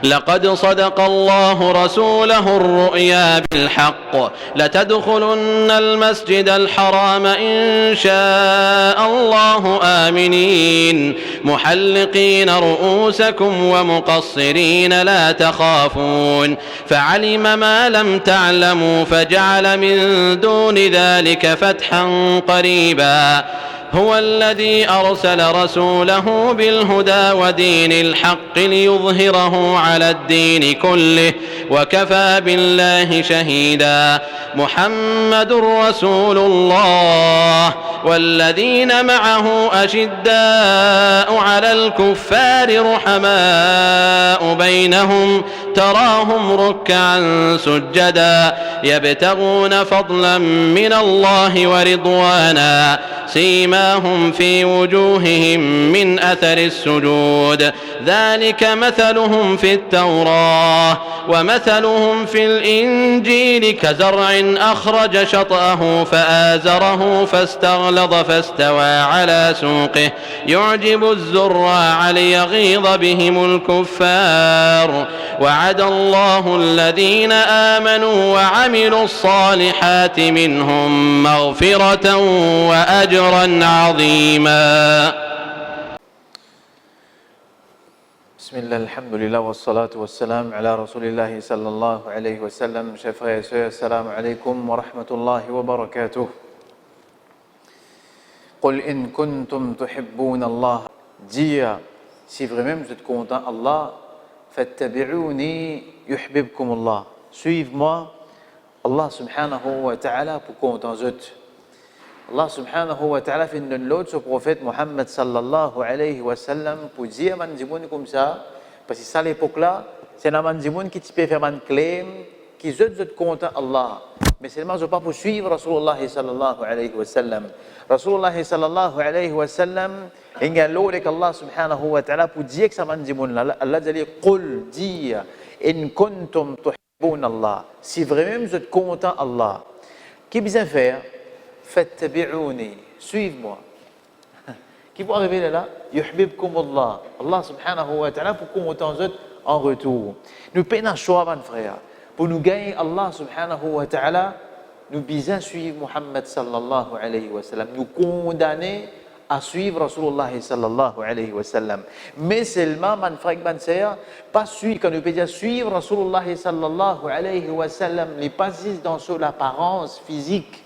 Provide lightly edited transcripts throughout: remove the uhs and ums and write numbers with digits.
لقد صدق الله رسوله الرؤيا بالحق لتدخلن المسجد الحرام إن شاء الله آمنين محلقين رؤوسكم ومقصرين لا تخافون فعلم ما لم تعلموا فجعل من دون ذلك فتحا قريبا هو الذي أرسل رسوله بالهدى ودين الحق ليظهره على الدين كله وكفى بالله شهيدا محمد رسول الله والذين معه أشداء على الكفار رحماء بينهم تراهم ركعا سجدا يبتغون فضلا من الله ورضوانا سيماهم في وجوههم من أثر السجود ذلك مثلهم في التوراة ومثلهم في الإنجيل كزرع أخرج شطأه فآزره فاستغلظ فاستوى على سوقه يعجب الزراع ليغيظ بهم الكفار وعد الله الذين آمنوا وعملوا الصالحات منهم مغفرة وأجرا عظيما. بسم الله الحمد لله والصلاة والسلام على رسول الله صلى الله عليه وسلم. Chers frères et sœurs, assalamu alaikum wa rahmatullahi wa barakatuh. قل إن كنتم تحبون الله. Dire si vraiment vous êtes content Allah, فاتبعوني يحببكم الله. Suivez-moi, Allah subhanahu wa ta'ala pour content vous. Allah subhanahu wa ta'ala fait une l'autre prophète Mohammed sallallahu alayhi wa sallam pour dire man dimoun comme ça parce que ça à l'époque là c'est un man dimoun qui peut faire man claim qui êtes content Allah mais seulement je pas pour suivre Rasulullah sallallahu alayhi wa sallam. Rasulullah sallallahu alayhi wa sallam il y a l'autre que Allah subhanahu wa ta'ala pour dire que ça man dimoun là Allah dit qul dis in kuntum tuhibbun Allah si vraiment vous êtes content Allah qui besoin faire فاتبعوني suivez-moi qui va arriver là yuhibbukum Allah Allah subhanahu wa ta'ala pour qu'on entende en retour nous prenons choix mon frère pour nous gagner Allah subhanahu wa ta'ala nous besoin suivre Muhammad sallallahu alayhi wa sallam nous condamner à suivre Rasulullah sallallahu alayhi wa sallam mais seulement mon frère mon sœur pas suivre quand nous pouvons suivre Rasulullah sallallahu alayhi wa sallam les pas juste dans l'apparence physique.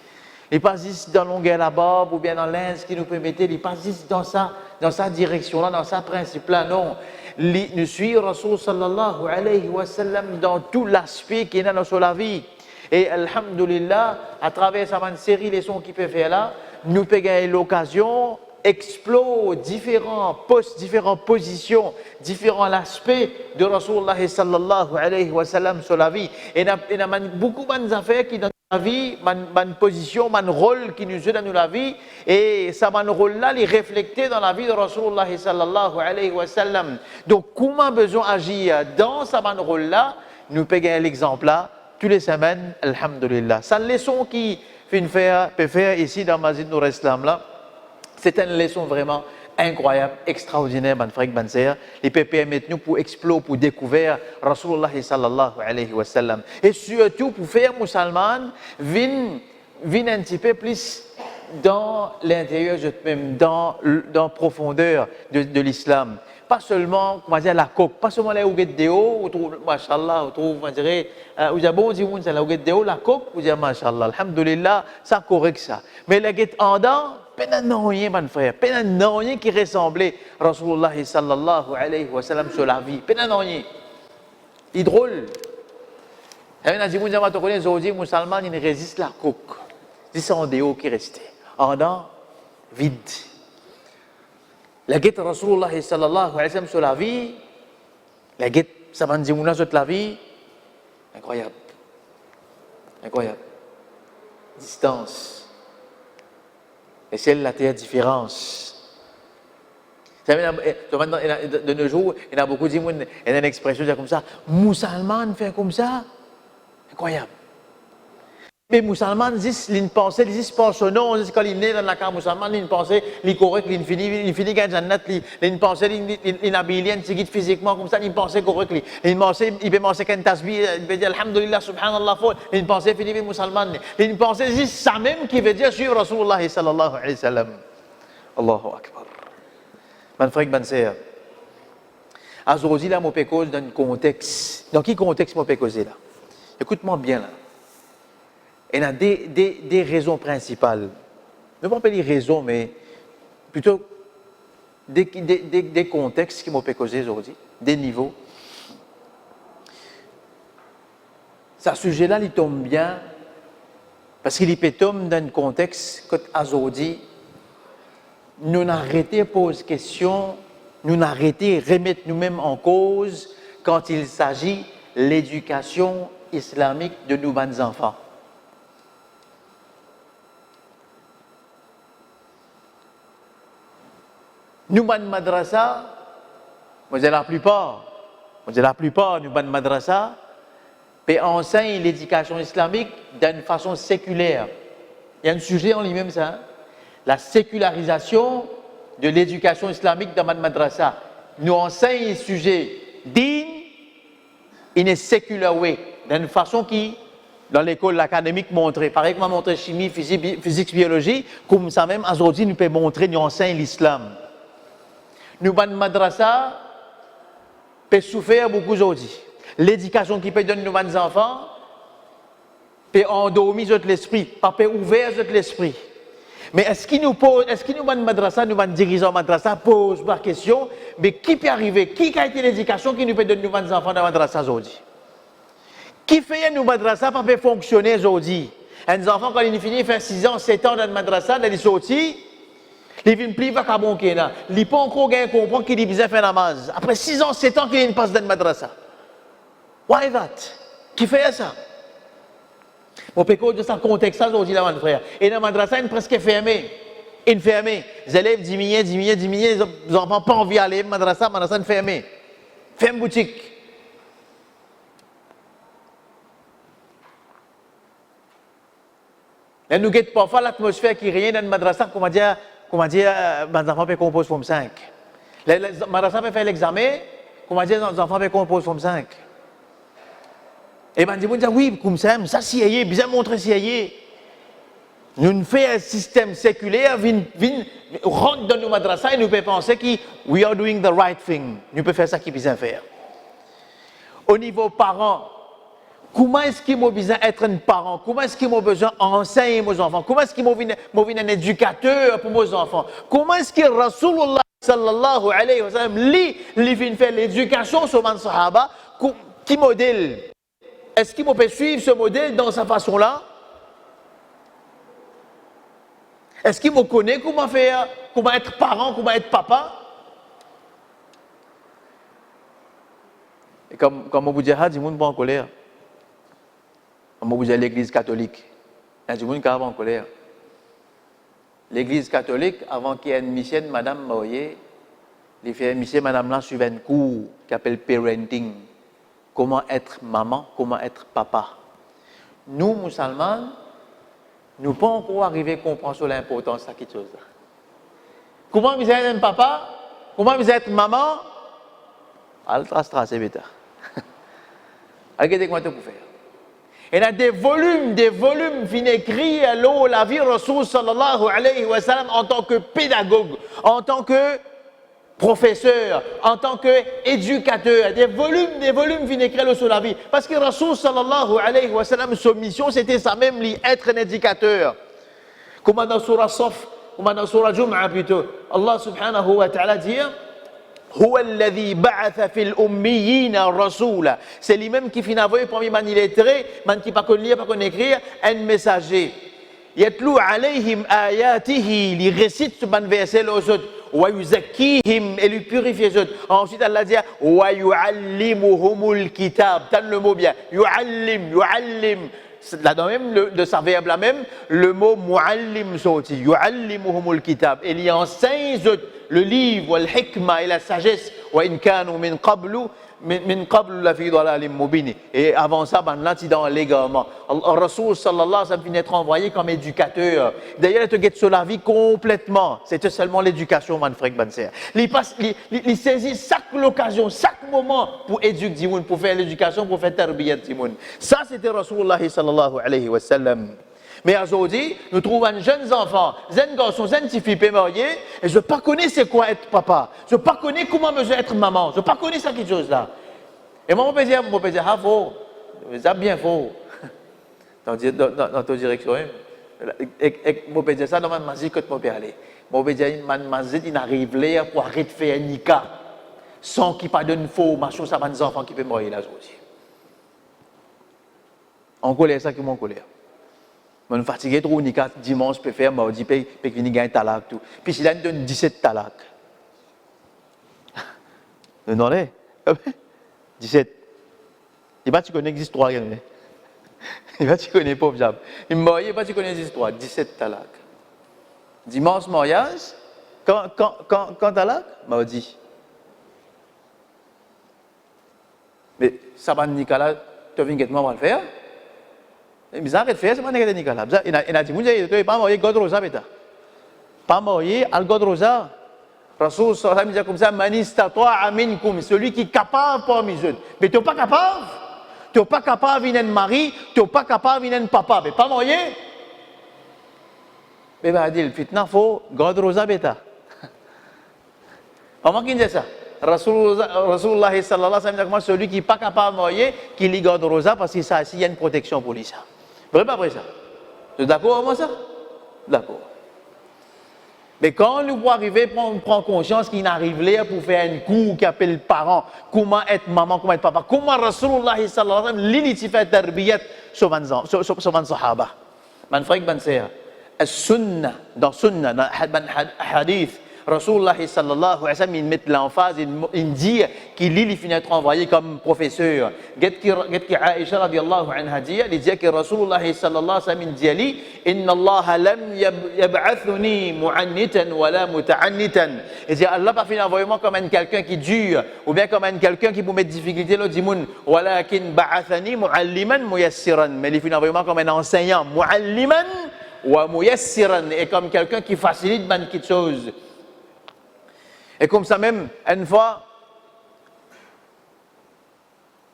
Il pas juste dans longueur la barbe ou bien dans l'ince qui nous permettait, il pas juste dans sa direction là, dans sa principe là, non. Nous suivons Rasul sallallahu alayhi wa sallam dans tout l'aspect qui est dans la vie. Et alhamdulillah, à travers cette série de leçons qu'il peut faire là, nous pouvons gagner l'occasion, explorer différents postes, différentes positions, différents aspects de Rasulullah sallallahu alayhi wa sallam sur la vie. Et il y a beaucoup d'affaires qui dans la vie, une position, un rôle qui nous aide dans la vie et ça un rôle là, il est reflété dans la vie de Rasulullah sallallahu alayhi wa sallam. Donc comment besoin agir dans ce rôle là, nous pouvons gagner l'exemple là toutes les semaines, alhamdulillah. C'est une leçon qui peut faire ici dans Masjid Nour Islam là. C'est une leçon vraiment incroyable, extraordinaire, mon frère, mon sœur. Il peut permettre nous pour explorer, pour découvrir Rasulullah sallallahu alayhi wa sallam. Et surtout pour faire musulman, viennent un petit peu plus dans l'intérieur, même dans la profondeur de l'islam. Pas seulement, comment dire, la coque, pas seulement les ouguettes de haut, ou trouve, mashallah, ou trouve, on dirait, ou avez bon dire, la ouguette de haut, la coque, vous dire, mashallah, alhamdulillah, ça correct ça. Mais la guette en dedans, peine rien, mon frère, peine rien qui ressemblait à Rasulullah sallallahu alayhi wa sallam sur la vie, peine rien. Il est drôle. Et on a dit, vous avez entendu, les musulmans, ils résistent la coque. C'est en déo qui restait. En dedans, vide. La guette Rasulullah sallallahu alayhi wa sallam sur la vie, la guette Samandimouna sur la vie, incroyable. Incroyable. Distance. Et c'est la terre différence. De nos jours, il y a beaucoup de gens, il y a une expression comme ça, musulman fait comme ça, incroyable. Mais les musulmans disent, ils pensent, ils disent pas son nom, quand ils naissent dans la carte musulmane, ils pensent, ils correct, ils finissent dans Jannat, ils pensent, ils habillent, ils guident physiquement comme ça, ils pensent correct, ils pensent, ils peuvent penser qu'un tasbih, ils peuvent dire Alhamdulillah, Subhanallah, ils pensent, finissent les musulmans, ils pensent, c'est ça même qui veut dire suivre Rasulullah sallallahu alayhi wa sallam. Allahu Akbar. Mon frère, mon sœur, aujourd'hui, là, je peux causer dans un contexte. Dans quel contexte je peux causer là? Écoute-moi bien là. Il y a des raisons principales. Je ne vais pas dire raisons, mais plutôt des contextes qui m'ont causé aujourd'hui, des niveaux. Ce sujet-là, il tombe bien parce qu'il peut tomber dans un contexte que aujourd'hui, nous arrêtons de poser questions, nous arrêtons de remettre nous-mêmes en cause quand il s'agit de l'éducation islamique de nos enfants. Nous, madrasa, moi, la plupart, nous, madrasa, enseignent l'éducation islamique d'une façon séculaire. Il y a un sujet en lui-même, ça. Hein? La sécularisation de l'éducation islamique dans madrasa. Nous enseignons le sujet digne, in a secular way, d'une façon qui, dans l'école académique, montrée. Pareil que m'a montré chimie, physique, biologie, comme ça même, aujourd'hui, nous pouvons montrer, nous enseignons l'islam. Nous, madrasa, peut souffrir beaucoup aujourd'hui. L'éducation qui peut donner nos enfants, peut endormir l'esprit, peut ouvrir l'esprit. Mais est-ce que nous, madrasa, nous, dirigeants madrasa, posent la question, mais qui peut arriver? Qui a été l'éducation qui nous peut donner nos enfants dans madrasa aujourd'hui? Qui fait nous madrasa pas peut fonctionner aujourd'hui? Un enfant, quand il finit, il fait 6 ans, 7 ans dans le madrasa, il est sorti. Il vient plus va à bon kéna. Il pas encore gain comprendre qu'il est besoin faire namaz. Après 6 ans, 7 ans qu'il passe dans le madrasa. Why that? Qui fait ça? Mon péco de ça contexte ça aujourd'hui là mon frère. Et dans le madrasa, il est presque fermé. Il est fermé. Les élèves diminuent, les enfants pas envie d'aller au madrasa, est fermé. Ferme boutique. Et nous guette parfois l'atmosphère qui rien dans le madrasa, comment dire, les enfants peuvent composer forme 5. Les madrasa peuvent faire l'examen, comment dire, les enfants peuvent composer forme 5. Et ben, ils vont dire, oui, comme ça c'est bien montrer c'est. Nous faisons un système séculaire, rentre dans nos madrasa et nous pouvons penser que we are doing the right thing. Nous pouvons faire ça qui besoin faire. Au niveau parents, comment est-ce qu'ils ont besoin d'être un parent? Comment est-ce qu'ils ont besoin d'enseigner aux enfants? Comment est-ce qu'ils ont besoin d'être un éducateur pour nos enfants? Comment est-ce que Rasulullah sallallahu alayhi wa sallam lui vient faire l'éducation sur les sahaba? Qui modèle? Est-ce qu'il peut suivre ce modèle dans sa façon-là? Est-ce qu'il me connaît comment faire, comment être parent, comment être papa? Et comme on vous dit, il y a des gens qui sont en colère. Comme on vous dit, l'église catholique. Il y a des gens qui sont en colère. L'église catholique, avant qu'il y ait une mission, madame, vous voyez, il fait une mission, madame, là, suivant un cours qui s'appelle parenting. Comment être maman, comment être papa. Nous, musulmans, nous ne pouvons pas encore arriver à comprendre l'importance de cette chose. Comment vous êtes un papa? Comment vous êtes maman? Altra c'est bêta. Regardez comment vous faire. Il y a des volumes écrits à l'eau, la vie Rasul sallallahu alayhi wa sallam en tant que pédagogue, en tant que professeur, en tant qu'éducateur, des volumes viennent écrire sur la vie. Parce que Rasul sallallahu alayhi wa sallam, sa mission, c'était ça même, être un éducateur. Comme dans Surah Saf, comme dans Surah Jum'a plutôt, Allah subhanahu wa ta'ala dit هو الذي بعث في الأميين رسولا. C'est lui-même qui finit envoyer parmi les illettrés, man qui pas connaît lire, pas connaît écrire, un messager. يتلو عليهم آياته, il récite ce verset aux autres. ويزكيهم, et lui purifier les autres. Ensuite Allah dit ويعلمهم الكتاب. Donne le mot bien. يعلم. Là même de sa verbe là même, le mot muallim sorti. يعلمهم الكتاب. Il y enseigne le livre, le hikma et la sagesse. وإن كانوا من قبل min qabl la fi dalalim mubin. Et avant ça, ben là, tu es dans l'égarement. Rasoul sallallahu alayhi wa sallam finit d'être envoyé comme éducateur. D'ailleurs, il te guette sur la vie complètement. C'était seulement l'éducation, man frère, ben sœur. Il saisit chaque occasion, chaque moment pour éduquer Dimoun, pour faire l'éducation, pour faire tarbiyat Dimoun. Ça, c'était Rasulullah sallallahu alayhi wa sallam. Mais aujourd'hui, nous trouvons un jeune enfant, un garçon, un petit fille marié, et je ne pas connais c'est quoi être papa. Je ne pas connais comment me être maman. Je ne pas connais ça quelque chose là. Et moi, je peux dire, ah, faux. C'est bien faux. Dans ta direction. Et je peux dire ça dans ma mazit que je peux aller. Je peux dire, ma mazit, il arrive là pour arrêter de faire un nika. Sans qu'il pas donne faux, machin, ça va des enfants qui peuvent mourir là aujourd'hui. En colère, ça qui m'en colère. Je suis fatigué trop, dimanche, je peux faire, mardi, je peux venir gagner talak. Tout. Puis si là, il donne 17 talak. Non, là, 17. Il va tu connais existe 3. Il va tu connais pas, Jab. Il m'a dit, il va tu connais existe 3. 17 talak. Dimanche, mariage. Quand talak? Mardi. Mais ça va, Nicolas, tu viens que moi le faire? Mais ça arrête de faire, c'est pas négatif Nicolas. Il a dit, tu n'es pas marié, God Rosa, bêta. Pas marié, al God Rosa. Rasoul sallallahu alayhi wa sallam comme ça, man istata'a minkum, celui qui est capable parmi eux. Mais tu n'es pas capable. Tu n'es pas capable de venir mari, tu n'es pas capable de venir papa. Mais pas marié. Mais bah dit, le fitna faut God Rosa, bêta. Comment qu'il dit ça? Rasulullah sallallahu alayhi wa sallam, celui qui n'est pas capable de marier, qui lit God Rosa parce qu'il y a une protection pour lui. Ça. Vrai pas après ça? Tu es d'accord avec moi ça? D'accord. Mais quand nous pouvons arriver, on prend conscience qu'il arrive là pour faire un coup qui appelle le parent, comment être maman, comment être papa, comment Rasulullah sallallahu alayhi wa sallam, l'initiative fait tarbiyat sur les sahaba. Man frère, man sœur, السنة dans sunna, dans hadith, Rasulullah sallallahu alayhi wa sallam, il met l'emphase, il dit qu'il finit d'être envoyé comme professeur. Qu'est-ce que Aïcha radiallahu anha dit? Il dit que Rasulullah sallallahu alayhi wa sallam, il dit Inna Allah lam yab'athuni mu'annitan wa la muta'annitan. Il dit Allah pas fini d'envoyer moi comme quelqu'un qui dure, ou bien comme quelqu'un qui peut mettre difficulté l'autre dimoun. Walakin ba'athani mu'alliman muyassiran. Mais il finit d'envoyer moi comme un enseignant, mu'alliman wa muyassiran, et comme quelqu'un qui facilite beaucoup de choses. Et comme ça même, une fois,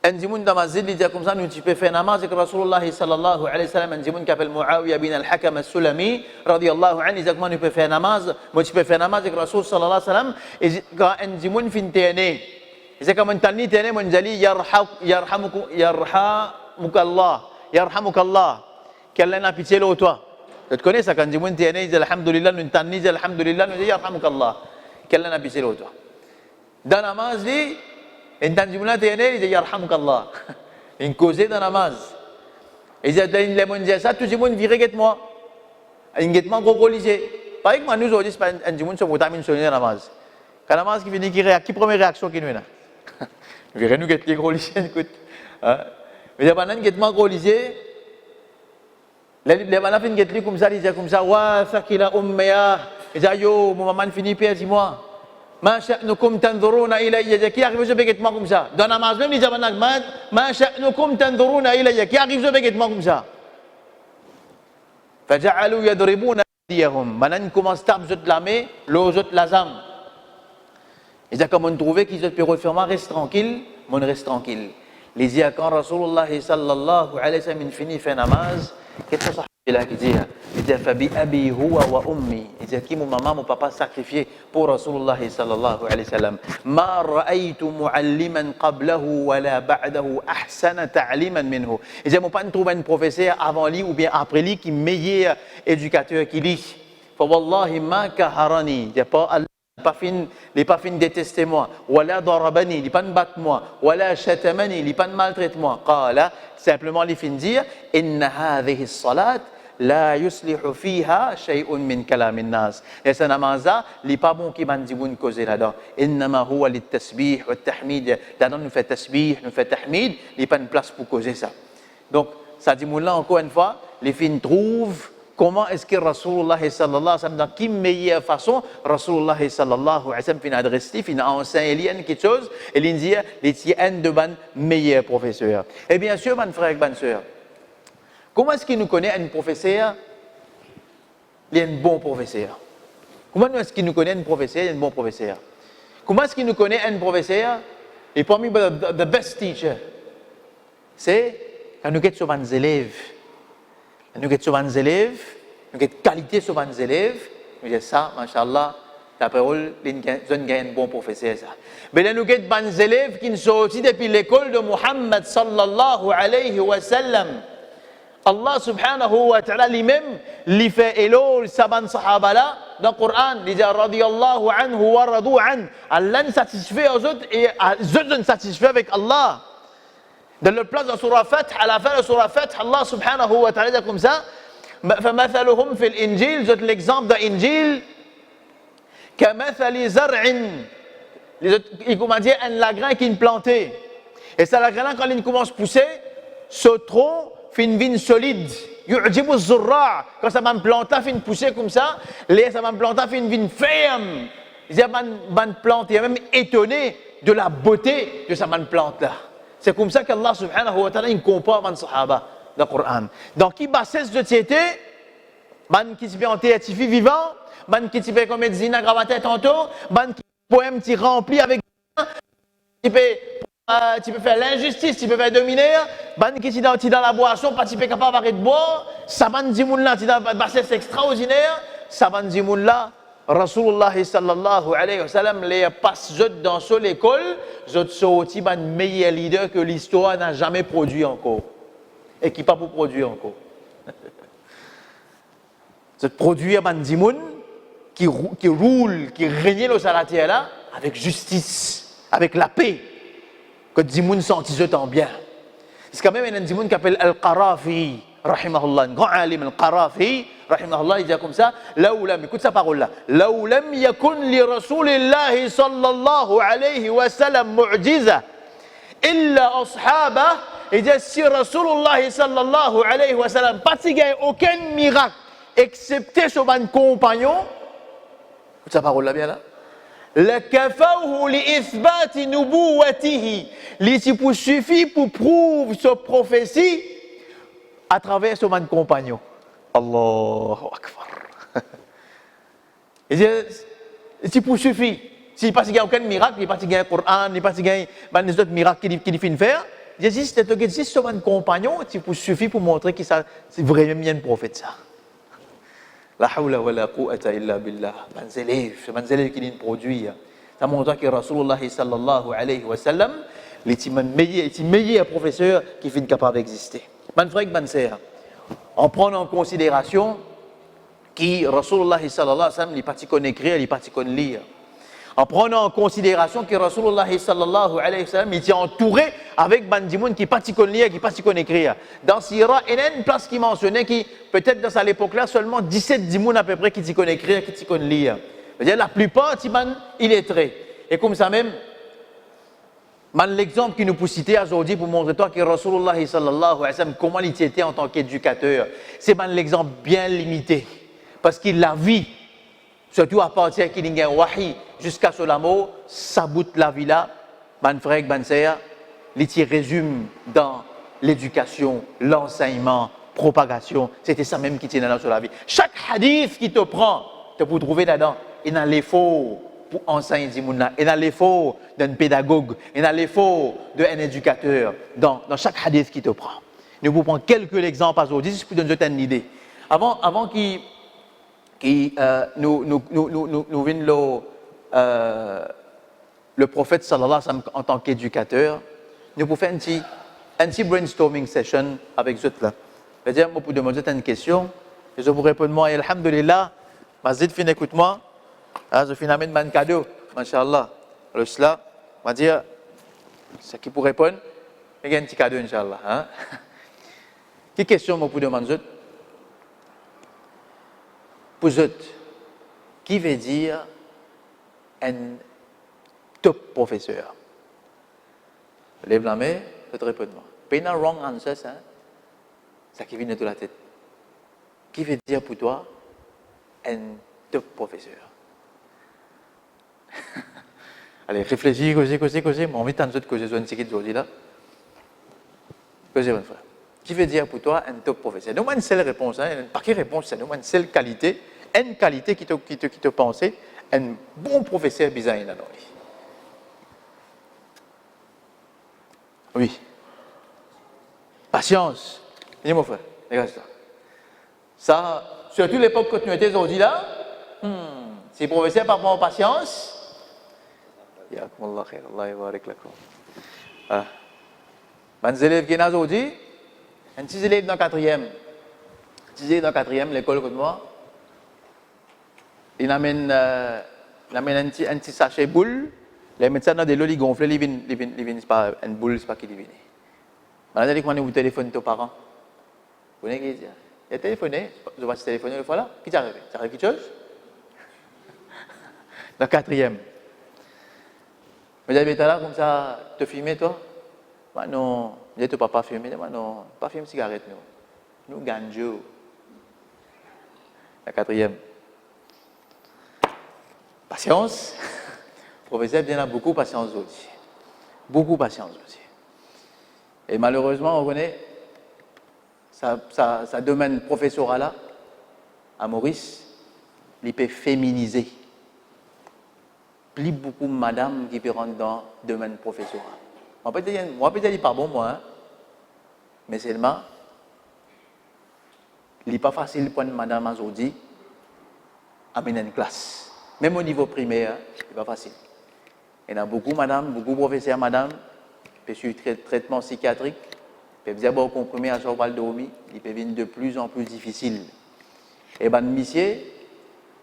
un dimoun dans ma zid, il dit comme ça, nous tu peux faire namaz avec Rasulullah sallallahu alayhi wa sallam, un dimoun qui appelle Muawiyah bin al-Hakam al-Sulami, radiyallahu anhu, il dit comment nous peut faire namaz, moi tu peux faire namaz avec Rasul sallallahu alayhi wa sallam, et quand un dimoun fin téné, il dit comme un tanni téné, mon jali, yarhamukallah, qu'Allah n'a pitié l'eau toi. Tu connais ça, quand un dimoun téné, il dit alhamdulillah, nous tanni, il dit alhamdulillah, nous dit yarhamukallah. Qu'elle n'a pas pissé l'autre. Dans la namaz, il dit, il dit, yarhamukallah. Il causait dans la namaz. Il dit, les gens disent ça, tout le monde vire moi. Il dit, moi, gros lisé. Par exemple, nous aujourd'hui, c'est un dimoun sur vitamine sur la namaz. Quand la namaz qui finit, qui première réaction qui nous a? Vire nous guette les gros lisés, écoute. Mais il y a des gens gros lisés. Les gens qui guettent comme ça, ils disent comme ça, wa thakila ummeya. Il dit, yo, mon maman finit père, dis-moi. Ma sha'nukum tanzuruna ilayya. Qui arrive je vais moi comme ça? Dans la namaz même, il dit, ma sha'nukum tanzuruna ilayya. Qui arrive je vais moi comme ça? Faja'alu yadribuna aydiyahum. Maintenant, commence à taper la main, l'autre la zame. Il dit, comme on trouvait qu'ils peuvent refermer, reste tranquille, mon reste tranquille. Les dit, quand Rasulullah sallallahu alayhi wa sallam finit fait namaz, qu'est-ce que ça? Il dit, Fabi abi huwa wa ummi. Il dit, qui mon maman, mon papa sacrifié pour Rasulullah sallallahu alayhi wa sallam. Ma ra'aytu mu'alliman qablahu wa la ba'dahu ahsana ta'liman minhu. Il dit, mon papa ne trouve un professeur avant lui ou bien après lui qui est meilleur éducateur qui lit. Fa wallahi ma kaharani. Il dit, pas Allah. Il n'est pas fin de détester moi. Wala darabani, il n'est pas de battre moi. Wala shatamani, il n'est pas de maltraiter moi. Qala, simplement il fin de dire, inna hadhihi salat la yuslihu fiha shay'un min kalamin nas. Et ce namaz-là, il n'est pas bon qui m'a dit une cause là-dedans. Innama huwa lit tasbih wa tahmid. Là-dedans nous fait tasbih, nous fait tahmid, il n'y a pas de place pour causer ça. Donc, ça dit là encore une fois, les fins trouvent comment est-ce que Rasulullah sallallahu alayhi wa sallam, dans quelle meilleure façon, Rasulullah sallallahu alayhi wa sallam fin adressé, fin enseigné quelque chose, et il dit, il y a un de ban meilleur professeur. Et bien sûr, mon frère et bonne sœur, comment est-ce qu'il nous connaît un professeur? Il est un bon professeur. Comment est-ce qu'il nous connaît un professeur? Il est un bon professeur. Comment est-ce qu'il nous connaît un professeur? Et parmi the best teacher, c'est quand nous sommes sur les élèves. Quand nous sommes sur les élèves, nous avons qualité sur les élèves. Nous disons ça, machallah, d'après eux, nous avons un bon professeur. Mais là, nous avons des élèves qui sont sortis depuis l'école de Muhammad sallallahu alayhi wa sallam. Allah subhanahu wa ta'ala lui-même, lui fait éloge saban sahaba là dans le Coran, il dit radiyallahu anhu wa radu an. Allah nous satisfait aux autres et les autres nous satisfait avec Allah. Dans le place de Surah Fath, à la fin de Surah Fath, Allah subhanahu wa ta'ala dit comme ça, فَمَثَلُهُمْ فِي الْإِنْجِيلِ, c'est l'exemple de l'Injil, كَمَثَلِ زَرْعٍ, il commence à dire un lagrin qui est planté. Et ce lagrin-là, quand il commence à pousser, ce tronc fait une vigne solide. Yu'jibu az-zurra', quand ça va me planter, fait une poussée comme ça, ça va me planter, fait une vigne ferme. Il y a une plante, il est même étonné de la beauté de sa plante-là. C'est comme ça qu'Allah subhanahu wa ta'ala compare les sahaba dans le Coran. Donc, qui bassesse de société, man qui se fait en théâtifi vivant, man qui se fait comme Zina gravaté tantôt, man qui poème qui rempli avec tu peux faire l'injustice, tu peux faire dominer, ban qui dans la boisson, pas tu peux capable de boire, ça ban dimoun là, tu dans bassesse extraordinaire, ça ban dimoun là, Rasulullah sallallahu alayhi wa sallam les passe dans l'école, zot sorti ban meilleur leader que l'histoire n'a jamais produit encore et qui pas pour produire encore. Zot produit ban dimoun qui roule, qui règne sur la terre là avec justice, avec la paix. Que Dimoun sentit tant bien. C'est quand même un Dimoun qui s'appelle Al-Qarafi, rahimahullah, un grand alim, Al-Qarafi, rahimahullah, il dit comme ça, écoute sa parole là, لو لم يكن لرسول الله صلى الله عليه وسلم معجزة إلا أصحابه, il dit si Rasulullah sallallahu alayhi wa sallam pas aucun miracle excepté sur un compagnon, écoute sa parole là bien là, لكفوه لإثبات نبوته, il suffit pour prouver sa prophétie à travers son compagnon. Allahu Akbar. Il suffit. S'il n'y a pas aucun miracle, il n'y a pas de Coran, il n'y a pas de autres miracles qu'il finit faire, il existe son compagnon, il suffit pour montrer que c'est vraiment bien un prophète ça. La hawla wa la quwwata illa billah. Les élèves qui nous produisent. Ça montre que Rasulullah sallallahu alayhi wa sallam est le meilleur professeur qui est capable d'exister. Mon frère, ma sœur, en prenant en considération que Rasulullah sallallahu alayhi wa sallam n'est pas si qu'on écrire, il n'est pas si qu'on lire. En prenant en considération que Rasulullah sallallahu alayhi wa sallam était entouré avec Bandimoun qui n'est pas si qu'on lire, qui n'est pas si qu'on écrire. Dans Sira, il y a une place qui mentionnait que peut-être dans cette époque-là, seulement 17 dimoun à peu près qui s'y connaissent écrire, qui s'y connaissent lire. C'est-à-dire la plupart, il est très. Et comme ça même, l'exemple qui nous peut citer aujourd'hui pour montrer toi que Rasulullah sallallahu alayhi wa sallam, comment il était en tant qu'éducateur, c'est l'exemple bien limité. Parce qu'il la vit, surtout à partir qu'il y a un wahi, jusqu'à ce mot, ça boute la vie là, mon frère, mon sœur, il résume dans l'éducation, l'enseignement, propagation. C'était ça même qui tient dans la vie. Chaque hadith qui te prend, tu peux trouver là-dedans, il y a l'effort pour enseigner des gens, il y a l'effort d'un pédagogue, il y a l'effort d'un éducateur dans chaque hadith qui te prend. Nous vous prenons quelques exemples aujourd'hui, juste pour donner une idée. Avant qu'il nous vienne le prophète sallallahu alayhi wa sallam en tant qu'éducateur, nous pouvons faire un petit brainstorming session avec eux là. C'est-à-dire, moi, pour demander une question, et je vous réponds, moi, alhamdulillah, Mazid, fin écoute-moi, je finis amène un cadeau, masha'Allah. Alors, cela, on va dire, ce qui pour répondre, il y a un petit cadeau, Inch'Allah. Hein? Quelle question, moi, pour demander, pour eux, qui veut dire un top professeur? Lève la main, je te réponds. Pas une wrong answer, ça. Ça qui vient de la tête. Qui veut dire pour toi un top professeur? Allez, réfléchis, causez. Mon envie de causer sur une séquille aujourd'hui là. Causez, mon frère. Qui veut dire pour toi un top professeur? Nous, une seule réponse, hein, pas quelle réponse, c'est une seule qualité, une qualité qui te pensait, un bon professeur bizarre là dans lui. Oui. Patience. Dis mon frère, regarde ça. Ça, surtout l'époque que tu étais aujourd'hui là, si le professeur n'a pas patience, Yakumullah khair, Allah yabarak lakum. Les élèves qui sont aujourd'hui, un petit élève dans le quatrième, l'école comme moi, il amène un petit sachet boule, les médecins dans des lots, ils gonflent, ils viennent, c'est pas une boule, c'est pas qui viennent. Maintenant, ils vous téléphone aux parents. Vous voyez qui dit? Il a téléphoné, je vais téléphoner une fois là, qui t'arrive? Ça arrive quelque chose? Dans le quatrième. Mais j'avais été là comme ça, te filmer toi? Bah non, je ne pas fumer, mais non, pas fumer cigarette nous. Nous ganjo. La quatrième. Patience. Le professeur bien a beaucoup de patience aussi. Beaucoup de patience aussi. Et malheureusement, on connaît ça domaine professoral là, à Maurice, il peut féminiser. Plus beaucoup de madame qui peut rentrer dans le domaine professoral. Moi, peut-être, pas bon, moi, hein? Mais seulement, il n'est pas facile pour une madame aujourd'hui à mener une classe. Même au niveau primaire, ce n'est pas facile. Il y a beaucoup de madame, beaucoup de professeurs, madame, qui suivent traitement psychiatrique, qui peuvent avoir comprimé à chaque fois de dormir, ils peuvent devenir de plus en plus difficiles. Et bien, monsieur,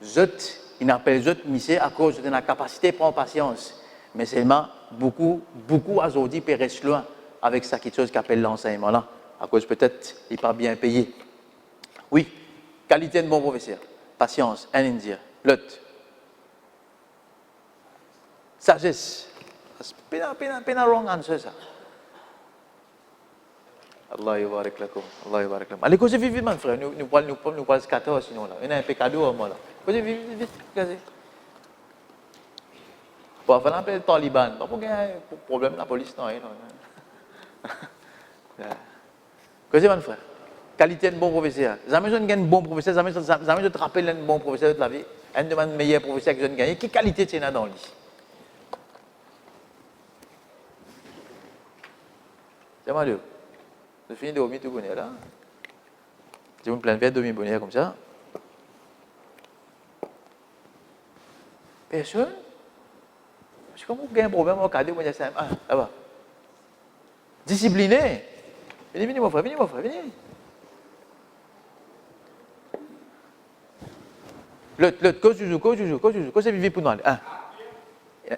il n'appelle les autres monsieur à cause de la capacité de prendre patience. Mais seulement, beaucoup aujourd'hui peuvent rester loin avec ça, quelque chose qu'appelle l'enseignement là, à cause peut-être il n'est pas bien payé. Oui, qualité de bon professeur, patience, un indien, l'autre. Sagesse. C'est pas wrong answer ça. Allah yabarak lakum. Allah yabarak lakum. Allez, causez vite, mon frère. Nous parlons 14 sinon là. Il y a un peu cadeau à moi là. Causez vite. Bon, il faut appeler le Taliban. Pas pour qu'il y ait un problème la police, non. Causez, mon frère. Qualité de bon professeur. Jamais je ne gagne un bon professeur, jamais je te rappelle un bon professeur de la vie. Un de mes meilleurs professeurs que je ne gagne. Quelle qualité tu as dans lui? C'est malheureux. Je finis de dormir tout bonheur là. Je me plains de dormir bonheur comme ça. Personne. C'est comme vous avez un problème au cadeau, vous dites ça. Là-bas. Discipliné. Venez, mon frère, venez. L'autre, cause c'est vivre pour nous.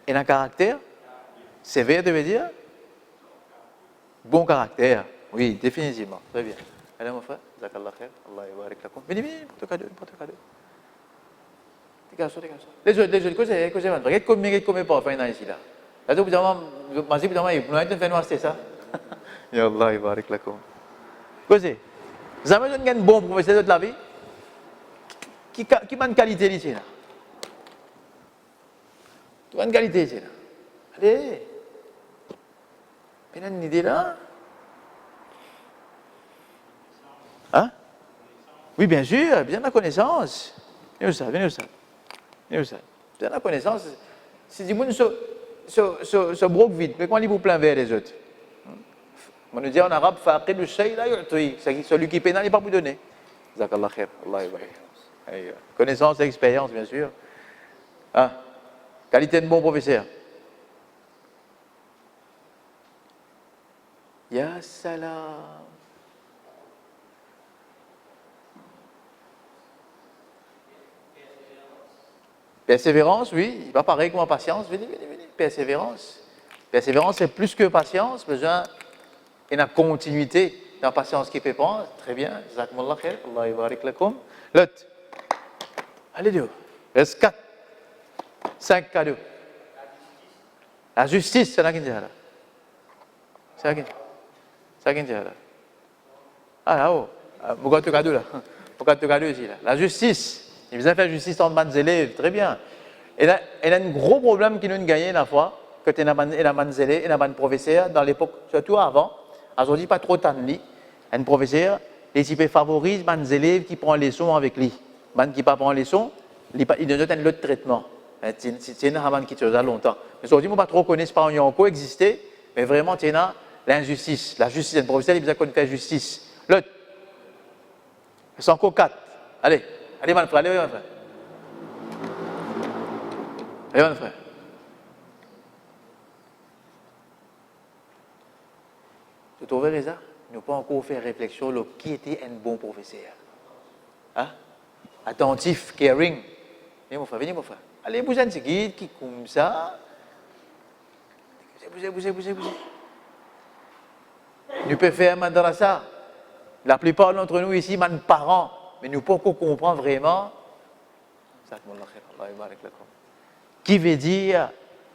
Il a un caractère sévère, tu veux dire? Bon caractère. Oui, définitivement. Très bien. Allez, mon frère. Jazakallah khair. Allah yabarak lakum. Venez, porte cadeau. Les autres, regarde combien pas faire ici là. Là, tu peux dire, vous n'avez pas fait ça. Ya Allah yabarak lakum. Qu'est-ce jamais je gagne bon professeur de la vie. Qui a une qualité ici là? Tu as une qualité ici là. Allez. Il y a une idée là. Hein? Oui, bien sûr, bien la connaissance. Venez où ça. Bien la connaissance. Si du monde se broque vite, mais quand il vous plein vers les autres. On nous dit en arabe, faqid shay la yu'ti. C'est celui qui paie, il n'est pas pour donner. Jazakallah khair. Allah yabarak. Connaissance et expérience, bien sûr. Hein? Qualité de bon professeur. Ya salam. Persévérance, oui, il va pareil comme patience. Venez. Persévérance. Persévérance, c'est plus que patience, besoin d'une continuité dans la patience qui peut prendre. Très bien. Jazakumullah khair. Allah yabarak lakum. L'autre. Allez, deux. Reste 4. 5 cadeaux. La justice, c'est là qu'il dit là. C'est là qu'il dit là. Ah, là-haut. Pourquoi tu cadeau là? faut que tu regardes aussi là. La justice, il vient faire justice entre les élèves, très bien. Et là, il y a un gros problème qui nous a gagné la fois, que tu as des élèves, et des professeurs, dans l'époque, surtout avant, aujourd'hui pas trop tant de lui, un professeur, les types favorisent les élèves qui prennent les leçons avec lui. Les qui ne prennent pas les leçons, ils donnent un autre traitement. C'est une avant qui tient longtemps. Mais aujourd'hui, je ne pas trop connaître pas en coexister, mais vraiment, tu as l'injustice. La justice, un professeur, il besoin qu'on fait justice. L'autre, c'est encore 4. Allez, allez, mon frère, allez, mon frère. Allez, mon frère. Tu trouves ça? Nous n'avons pas encore fait réflexion sur qui était un bon professeur. Hein? Attentif, caring. Venez, mon frère. Allez, vous êtes un guide qui comme ça. Bougez. Nous pouvons faire madrasa. La plupart d'entre nous ici, mes parents, mais nous ne pouvons pas comprendre vraiment qui veut dire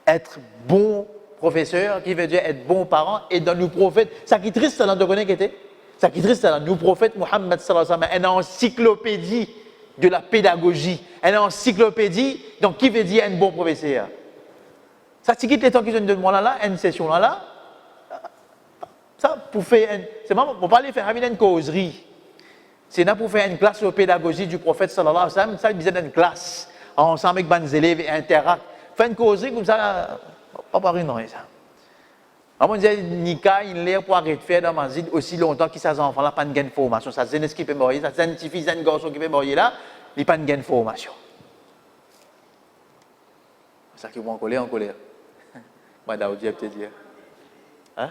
être bon professeur, qui veut dire être bon parent, et dans nos prophètes, ça qui est triste, ça n'en connaît qu'était. Ça qui est triste, ça nos prophètes, Mohammed sallallahu alayhi wa sallam, une encyclopédie de la pédagogie, une encyclopédie, donc qui veut dire un bon professeur. Ça, c'est qui les temps qu'ils ont demandé là, une session là, ça pour faire, c'est pas pour pas aller faire une causerie. C'est là pour faire une classe de pédagogie du prophète sallallahu alayhi wa sallam, ça il disait une classe, ensemble avec les élèves et interactent. Faire une causerie comme ça, pas par une ça. À mon dire, Nika, il l'air pour arrêter de faire dans ma zid aussi longtemps que ces enfants-là pas de formation. Ça c'est qui peut mourir, ça scientifique, c'est un garçon qui peut mourir là, il pas de formation. C'est ça qui va en colère. Moi, Daoudi, peut-être dire. Hein?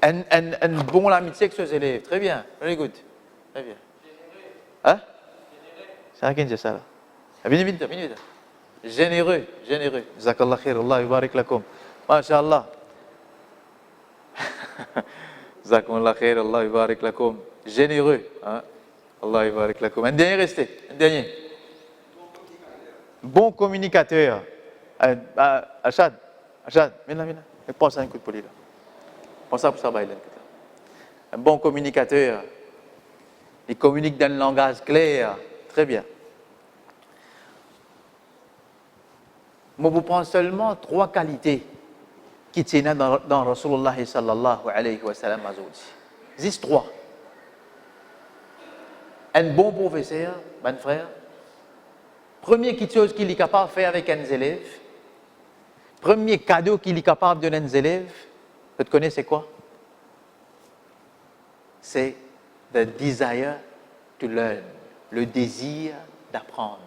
Un bon amitié avec ses élèves. Très bien. Very good. Très bien. Hein? C'est à qui dit ça là? Vite. Généreux. Jazakallah khair. Allah yubarik lakum. Masha'Allah. Jazakallah khair. Allah yubarik lakum. Généreux. Hein? Allah yubarik lakum. Un dernier resté. Bon communicateur. Achad, viens là. Pense à un coup de poli là. Pense à ça, Bailen. Un bon communicateur. Il communique dans le langage clair. Très bien. Moi, vous prends seulement 3 qualités qui tiennent dans Rasulullah sallallahu alayhi wa sallam. Il existe 3. Un bon professeur, mon frère. Première chose qu'il est capable de faire avec un élève. Premier cadeau qu'il est capable de donner aux élèves, vous connaissez quoi? C'est the desire to learn, le désir d'apprendre,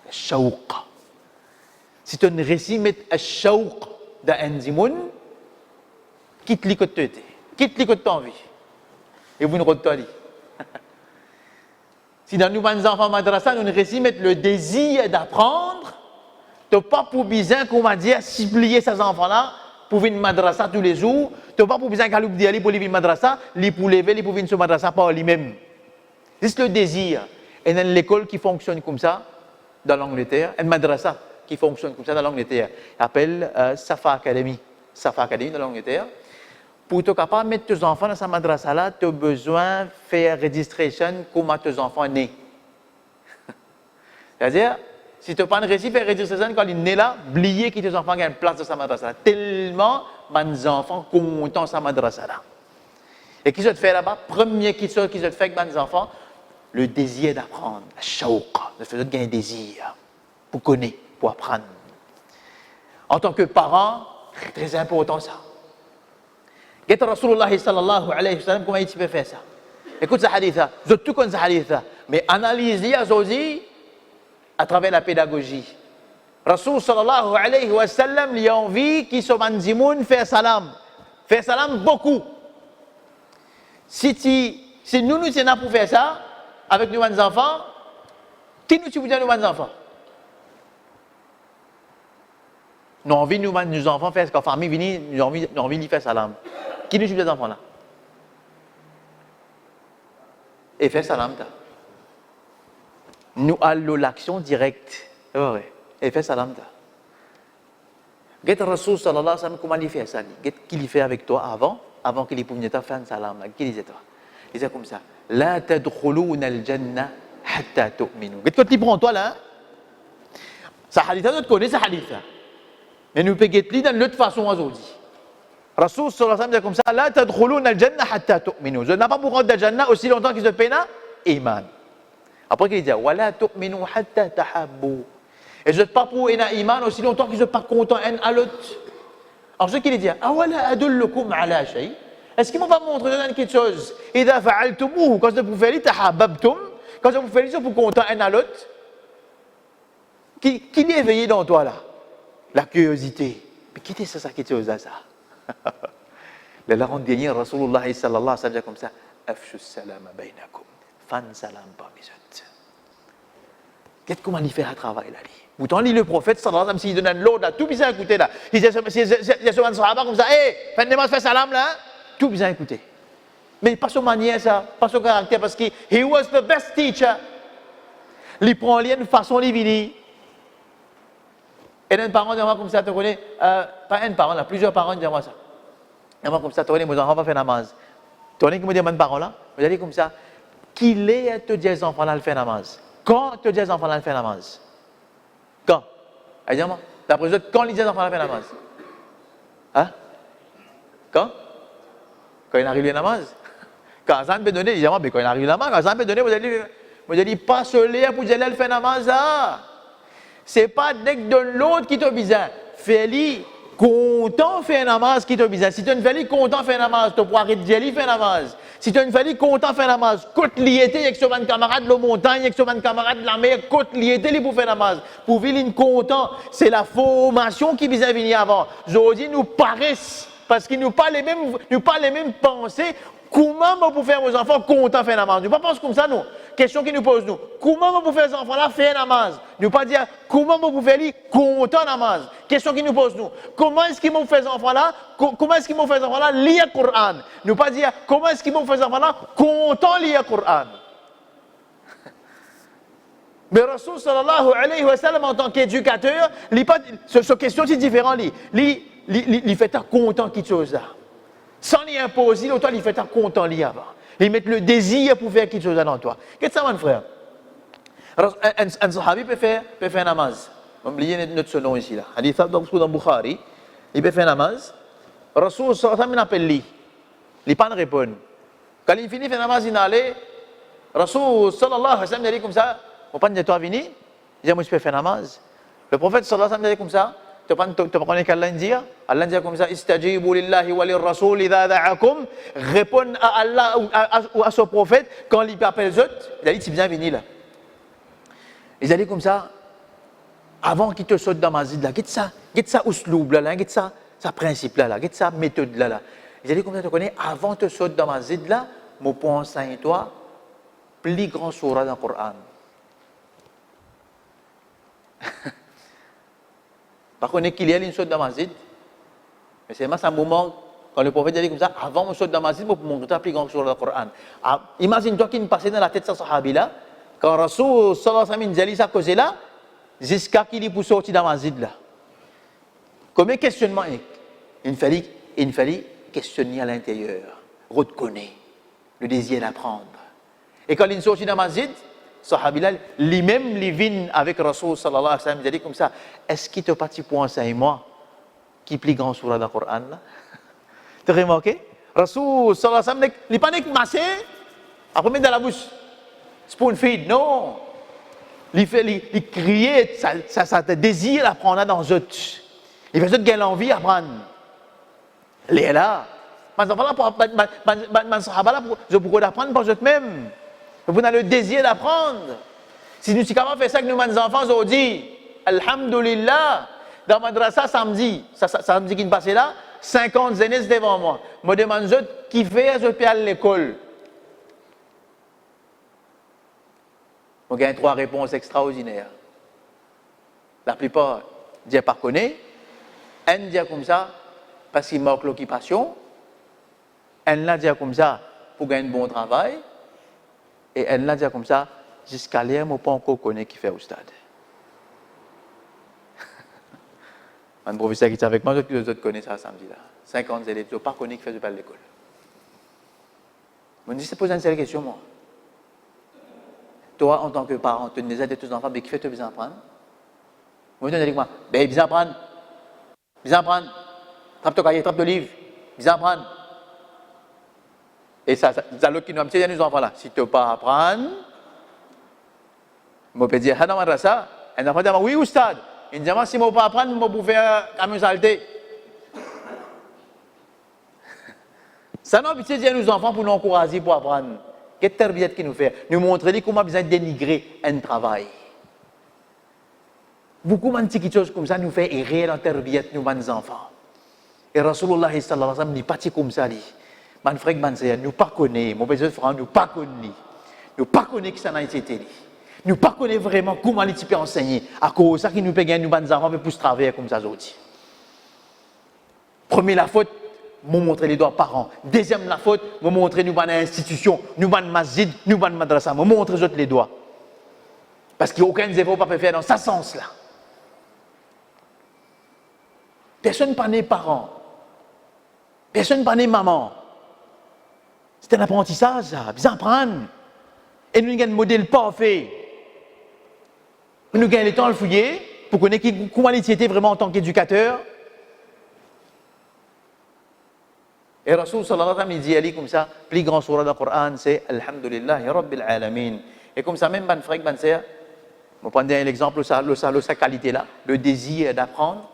le shawq. Si tu as un récit, met un shawq d'un zimoun, quitte les côtés, quitte les côtés en vie, et vous ne retenez pas. Si dans nous, les enfants madrasa, nous récit, met le désir d'apprendre, tu n'as pas pour besoin, qu'on va dire, cibler ces enfants-là pour venir madrasa tous les jours. Tu n'as pas pour besoin qu'à aller pour venir madrasa, pour lever, pour venir sur madrasa par lui-même. C'est le désir. Et dans l'école qui fonctionne comme ça, dans l'Angleterre, une madrasa qui fonctionne comme ça dans l'Angleterre, appelle Safa Academy. Safa Academy dans l'Angleterre. Pour être capable de mettre tes enfants dans cette madrasa-là, tu as besoin de faire registration comment tes enfants sont nés. C'est-à-dire, si tu n'as pas de récit, faire registration quand ils sont nés là, oubliez que tes enfants ont une place dans cette madrasa-là. Tellement, mes enfants sont contents de cette madrasa-là. Et qu'est-ce que tu fais là-bas? Première chose qu'ils ont fait avec mes enfants, le désir d'apprendre, la shawq, le fait de gagner un désir pour connaître, pour apprendre. En tant que parent, très important ça. Qu'est-ce que Rasulullah sallallahu alayhi wa sallam, comment il peut faire ça? Écoute ce hadith, je tout connais ce hadith, mais analyse-le aujourd'hui à travers la pédagogie. Rasul sallallahu alayhi wa sallam, il a envie qu'il se manzimoun faire salam beaucoup. Si nous sommes pour faire ça, avec nos enfants, qui nous dire nos enfants? Nous avons envie nos enfants faire ce qu'en famille vient, nous avons envie de faire salam. Qui nous dit les enfants là? Et faire salam. Nous allons l'action directe. Et faire salam. Get Rasul sallallahu alayhi wa sallam, comment il fait ça? Qu'est-ce qu'il fait avec toi avant qu'il puisse faire un salam? Qu'il disait toi? Il disait comme ça. لا تدخلون الجنة حتى تؤمنوا. Qu'est-ce que tu prends toi là? Ça hadith, nous connaissons ce hadith là. Mais nous pouvons lire dans l'autre façon aujourd'hui. Rasoul sallallahu alayhi wa sallam dit comme ça, لا تدخلون الجنة حتى تؤمنوا. Je n'ai pas pour rentrer dans le Jannah aussi longtemps qu'ils se peinent iman. Après qu'il dit, ولا تؤمنوا حتى تحبوا. Et je ne pas pour iman aussi longtemps qu'ils ne sont pas contents un à l'autre. Alors ce qu'il dit, أولا أدلكم على شيء. Est-ce qu'il ne va pas montrer quelque chose? إذا فعلتموه, quand vous faites تحاببتم, quand vous faites ça pour content un à l'autre, qui est éveillé dans toi là? La curiosité. Mais qui était ça qui était ça? Le larron dernier, Rasulullah sallallahu alayhi wa sallam comme ça, afshu salam bainakum, fan salam parmi eux. Qu'est-ce qu'on va faire à travail là? Vous entendez le prophète sallallahu alayhi wa sallam, s'il donne l'ordre là, tout bien écouter là. Il y a ce sahaba comme ça, hey, faites salam là, tout bien écouter. Mais pas son manière ça, pas son caractère, parce que he was the best teacher. Il prend une façon de vivre. Et un parent dit comme ça, tu connais, pas un parent là, plusieurs parents disent moi ça. Et moi comme ça, tu connais, mes enfants vont faire namaz. Tu connais qui me dit mon parent là? Je dis comme ça, qu'il est te dire les enfants là le faire namaz. Quand te dire les enfants là le faire namaz? Quand? Dis-moi, d'après eux, quand les enfants là le faire namaz? Hein? Quand? Quand il arrive le namaz? Quand Azan peut donner, dis-moi, mais quand il arrive le namaz, quand Azan peut donner, vous allez pas se lire pour aller le faire namaz là. Ce n'est pas dès que de l'autre qui te besoin. Fais-le content faire namaz qui te besoin. Si tu ne fais content faire namaz, tu pourras arrêter faire namaz. Si tu ne fais content faire namaz, côte liété avec son camarade de la montagne, avec son camarade de la mer, côte liété pour faire namaz. Pour vivre content, c'est la formation qui vient venir avant. Aujourd'hui, nous paraissent, parce qu'ils n'ont pas les mêmes pensées. Comment on peut faire aux enfants contents faire namaz? Nous ne pensons pas comme ça, nous. Question qui nous pose, nous. Comment on peut faire aux enfants là faire namaz? Nous ne pas dire comment on peut faire content namaz. Question qui nous pose, nous. Comment est-ce qu'ils vont faire aux enfants là? Comment est-ce qu'ils vont faire aux enfants là lire le Coran? Nous ne pas dire comment est-ce qu'ils vont faire aux enfants là content lire le Coran. Mais Rasoul sallallahu alayhi wa sallam en tant qu'éducateur, ce question c'est différent. Il fait ta content quelque chose là. Sans lui imposer, l'autre il fait ta content lui avant. Il met le désir pour faire quelque chose dans toi. Qu'est-ce que ça, mon frère? Un sahabi peut faire namaz. On oublie notre nom ici là. Hadith dans Bukhari, il peut faire namaz. Rasoul sallallahu alayhi wa sallam appelle lui. Il pas de répondre. Quand il finit faire namaz, il allait. Rasoul sallallahu alayhi wa sallam dit comme ça. On pas de toi venir. Il dit moi je peux faire namaz. Le prophète sallallahu alayhi wa sallam dit comme ça. Tu connais qu'Allah dit? Allah dit comme ça, istajibu lillahi wa lirrasoul idha da'akum. Réponds à Allah ou à son prophète quand il appelle les autres. Il a dit, tu viens venir là. Il a dit comme ça, avant qu'il te saute dans ma zid là, get ça usloub là, get ça principe là, get ça méthode là. Il a dit comme ça, tu connais, avant que tu sautes dans ma zid là, mon pense à toi, plus grand surah dans le Coran. Par contre, qu'il y a une saute dans ma zid, mais c'est un moment quand le prophète dit comme ça, avant de saute dans ma zid, pour montrer la plus grande chose dans le Coran. Imagine-toi qu'il me passait dans la tête de ce sahabi là, quand Rasoul sallallahu alayhi wa sallam dit ça cause là, jusqu'à qu'il est pour sortir dans ma zid là. Combien de questionnements il fallait questionner à l'intérieur, reconnaître le désir d'apprendre. Et quand il est sorti dans ma zid, Sahabi là, lui-même, il vient avec Rasoul sallallahu alayhi wa sallam, il dit comme ça, est-ce qu'il te parti pour enseigner moi qui plie grand surah dans le Coran là? Tu as remarqué? Rasoul sallallahu alayhi wa sallam, il n'est pas massé, après mettre dans la bouche, spoon feed, non. Il criait, ça te désire d'apprendre dans les autres. Il fait qu'il a l'envie d'apprendre. Il est là. Mais je pourrais apprendre par eux-mêmes. Vous avez le désir d'apprendre. Si nous sommes capables de faire ça avec nos enfants aujourd'hui, alhamdulillah, dans madrasa samedi qui est passé là, 50 années devant moi. Je me demande qui fait à l'école. Je gagne 3 réponses extraordinaires. La plupart disent pas connaître. Un dit comme ça parce qu'il manque l'occupation. Un là dit comme ça pour gagner un bon travail. Et elle l'a dit comme ça, jusqu'à l'heure, je ne pas encore connaître qui fait au stade. Un professeur qui est avec moi, je connais ça samedi là. 50 élèves, je ne pas connaître qui fait à l'école. Je me dis, c'est poser une seule question, moi. toi, en tant que parent, tu nous aides tes enfants, mais qui fait te bien apprendre? Vous me dites moi, ben, bien apprendre. Bien apprendre. Trappe ton cahier, trappe ton livre. Bien apprendre. Et ça l'autre qui nous a dit, nous enfants là, si tu ne peux pas apprendre, je peux dire, ah non, ça, un enfant dit, oui, oustad. Il dit, si je ne peux pas apprendre, je peux faire comme une saleté. Ça n'a pas dire nos enfants pour nous encourager pour apprendre. Quelle tarbiyat qui nous fait? Nous montrer comment besoin de dénigrer un travail. Beaucoup de petites choses comme ça nous fait errer dans la tarbiyat nous nos enfants. Et Rasulullah sallallahu alayhi wa sallam n'est pas comme ça. Man frère nous pas connaît, mon petit frère nous pas connaît. Nous pas connaît que ça n'a été. Nous pas connaît vraiment comment les types enseigner. À cause ça qui nous paye nous nos enfants pour se travailler comme ça aujourd'hui. Premier la faute, nous montrer les doigts parents. Deuxième la faute, nous montrer nous ban institution, nous ban masjid, nous ban madrasa, nous montrer les autres les doigts. Parce qu'il n'y a aucun effort pas peut faire dans ce sens là. Personne pas né parent. Personne pas né maman. C'est un apprentissage, ça. Bien apprendre. Et nous avons un modèle parfait. Nous avons le temps à le fouiller pour connaître comment il était vraiment en tant qu'éducateur. Et Rasul sallallahu alayhi wa sallam dit Ali comme ça, plus grand surah du Coran, c'est Alhamdulillah Rabbil Alamin. Et comme ça, même ban frère, ban sœur, on prend un exemple de sa qualité là, le désir d'apprendre.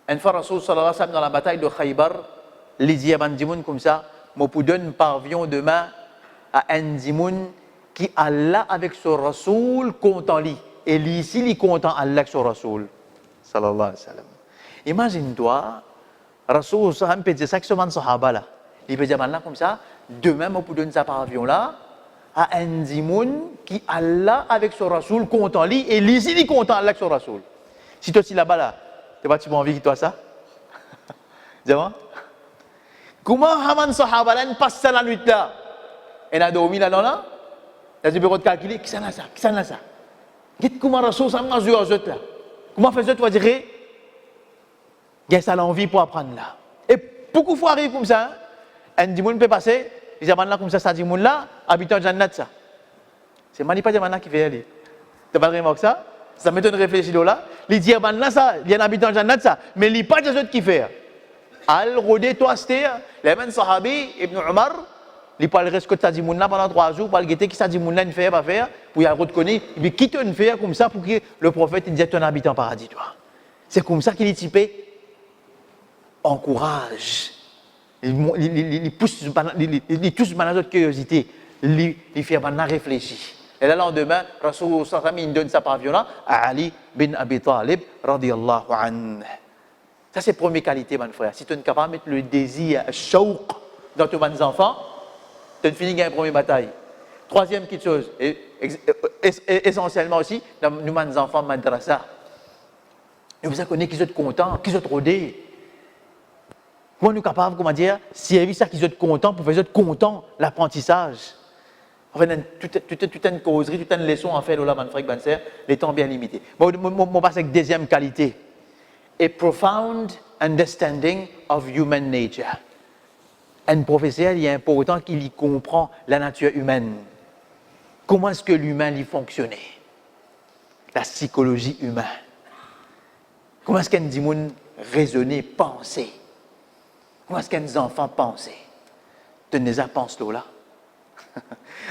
Une fois, Rasul sallallahu alayhi wa sallam, dans la bataille de Khaybar, il dit à Bandimoun comme ça, je vous donne parvions demain à un Dimoun qui Allah avec son Rasoul content lui. Et lui ici, il content Allah avec son Rasoul. Sallallahu alayhi wa sallam. Imagine-toi, Rasoul sallallahu peut dire ça que ce man sahaba là. Il peut dire là comme ça, demain, je vous donne sa parvions là à un Dimoun qui Allah avec son Rasoul content lui. Et lui ici, il content Allah avec son Rasoul. Si toi aussi là-bas là, tu n'as pas envie de toi ça? Dis-moi. Comment Haman Sahaba passe ça la nuit là? Elle a dormi là-dedans là? Dans le bureau de calculer, qui s'en a ça? Qui s'en a ça? Comment Rasoul ça m'a joué aux autres là? Comment fait-il toi dire? Il y a ça l'envie pour apprendre là. Et beaucoup de fois arrive comme ça. Un dimoun peut passer, il dit là comme ça dimoun là, habitant de Jannat ça. C'est pas Jannat qui fait aller. Tu n'as pas remarqué ça? Ça m'étonne de réfléchir là. Il dit là ça, il y a un habitant de Jannat ça, mais il n'y a pas des autres qui fait. Al-Rodé, toi, c'était, les mêmes sahabi, Ibn Umar, il parle reste que ça dit moun là pendant 3 jours, pour le guetter qui ça dit moun là, ne fait pas faire, pour y reconnaître, il quitte une faire comme ça pour que le prophète il dise tu es un habitant paradis, toi. C'est comme ça qu'il est typé. Encourage. Il pousse, il touche notre curiosité, il fait maintenant réfléchir. Et le lendemain, Rasul sallallahu il donne sa parvion là à Ali bin Abi Talib radiyallahu anhu. Ça, c'est la première qualité, mon frère. Si tu es capable de mettre le désir, le shawq dans tes enfants, tu as fini la première bataille. Troisième petite chose, et essentiellement aussi, dans nos enfants madrasa. Nous vous connaissez qui sont contents, qui sont rodés. Comment nous sommes capables, comment dire, si ça qui sont contents, pour faire contents l'apprentissage. Enfin, toute une causerie, toute une leçon à faire, là, mon frère, mon sœur, les temps bien limités. Moi, passe avec deuxième qualité. A profound understanding of human nature. Un professeur, il est important qu'il y comprend la nature humaine. Comment est-ce que l'humain y fonctionnait? La psychologie humaine. Comment est-ce qu'un dimoun raisonnait, pensait? Comment est-ce qu'un enfant pensait? Tenez à pense là.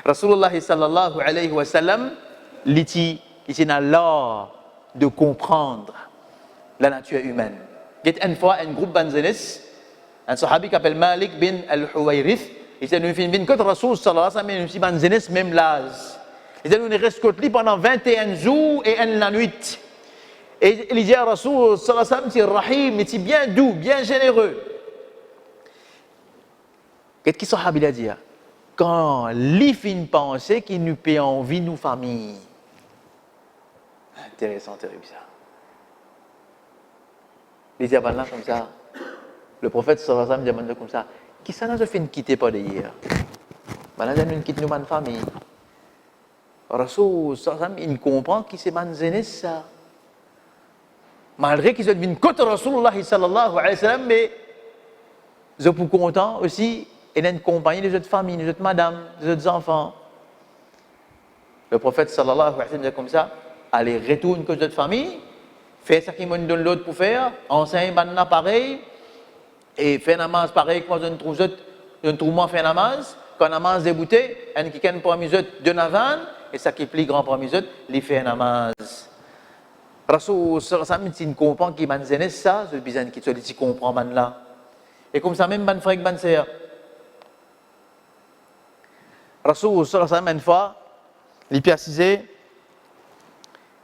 Rasulullah sallallahu alayhi wa sallam, il est dans l'art de comprendre la nature humaine. Il y a une fois un groupe banzenis, un sahabi qui s'appelle Malik bin al-Huwayrith, il était venu contre Rasul sallallahu alayhi wa sallam, banzenis même l'âge. Il était resté pendant 21 jours et une nuit. Et il dit à Rasul sallallahu alayhi wa sallam, c'est rahim, il était bien doux, bien généreux. Qu'est-ce que sahabi a dit? Quand l'ifin pensait qu'il nous paie envie nos familles. Intéressant, terrible ça. Il dit là comme ça. Le prophète sallallahu alayhi wa sallam dit comme ça. Qui ça n'a pas fait quitter pas d'ailleurs? Maintenant, nous quittons nos familles. Rasul sallallahu alayhi wa sallam, il comprend qui c'est manzenes ça. Malgré qu'ils viennent contre Rasulullah sallallahu alayhi wa sallam, mais ils sont pour content aussi. et d'une compagnie des autres familles, des autres madames, des autres enfants. Le prophète sallallahu alayhi wa sallam disait comme ça, allez, retourne que d'autres familles, fais ce qu'il me donne l'autre pour faire, enseigne maintenant pareil, et fais namaz pareil, quand je trouve moi fait namaz, quand namaz débouté, un qui ken parmi eux de navan, et ça qui est plus grand parmi eux, il fait namaz. Rasoul sallallahu alayhi wa sallam, s'il comprend qu'il m'a zéné ça, je besoin qu'il se comprend man là. Et comme ça même, ban frère, ban sœur. Rasoul sallallahu alayhi wa sallam, une fois, il précisait,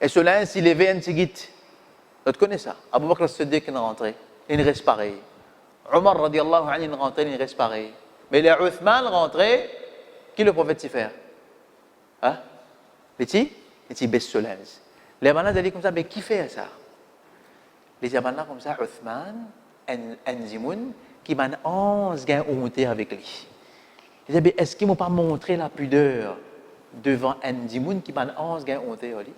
et cela, s'il est un tigit, tu connais ça. Abu Bakr as-Siddiq est rentré, il reste pareil. Omar radiallahu anhu est rentré, il reste pareil. Mais les Uthman rentré, qui le prophète s'y fait? Hein? Les petits bessolens. Les malades allaient comme ça, mais qui fait ça? Les malades comme ça, Uthman, un Zimoun, qui m'a 11 gains honte avec lui. Ils disaient, est-ce qu'ils ne m'ont pas montré la pudeur devant un Zimoun qui m'a 11 gains honte avec lui?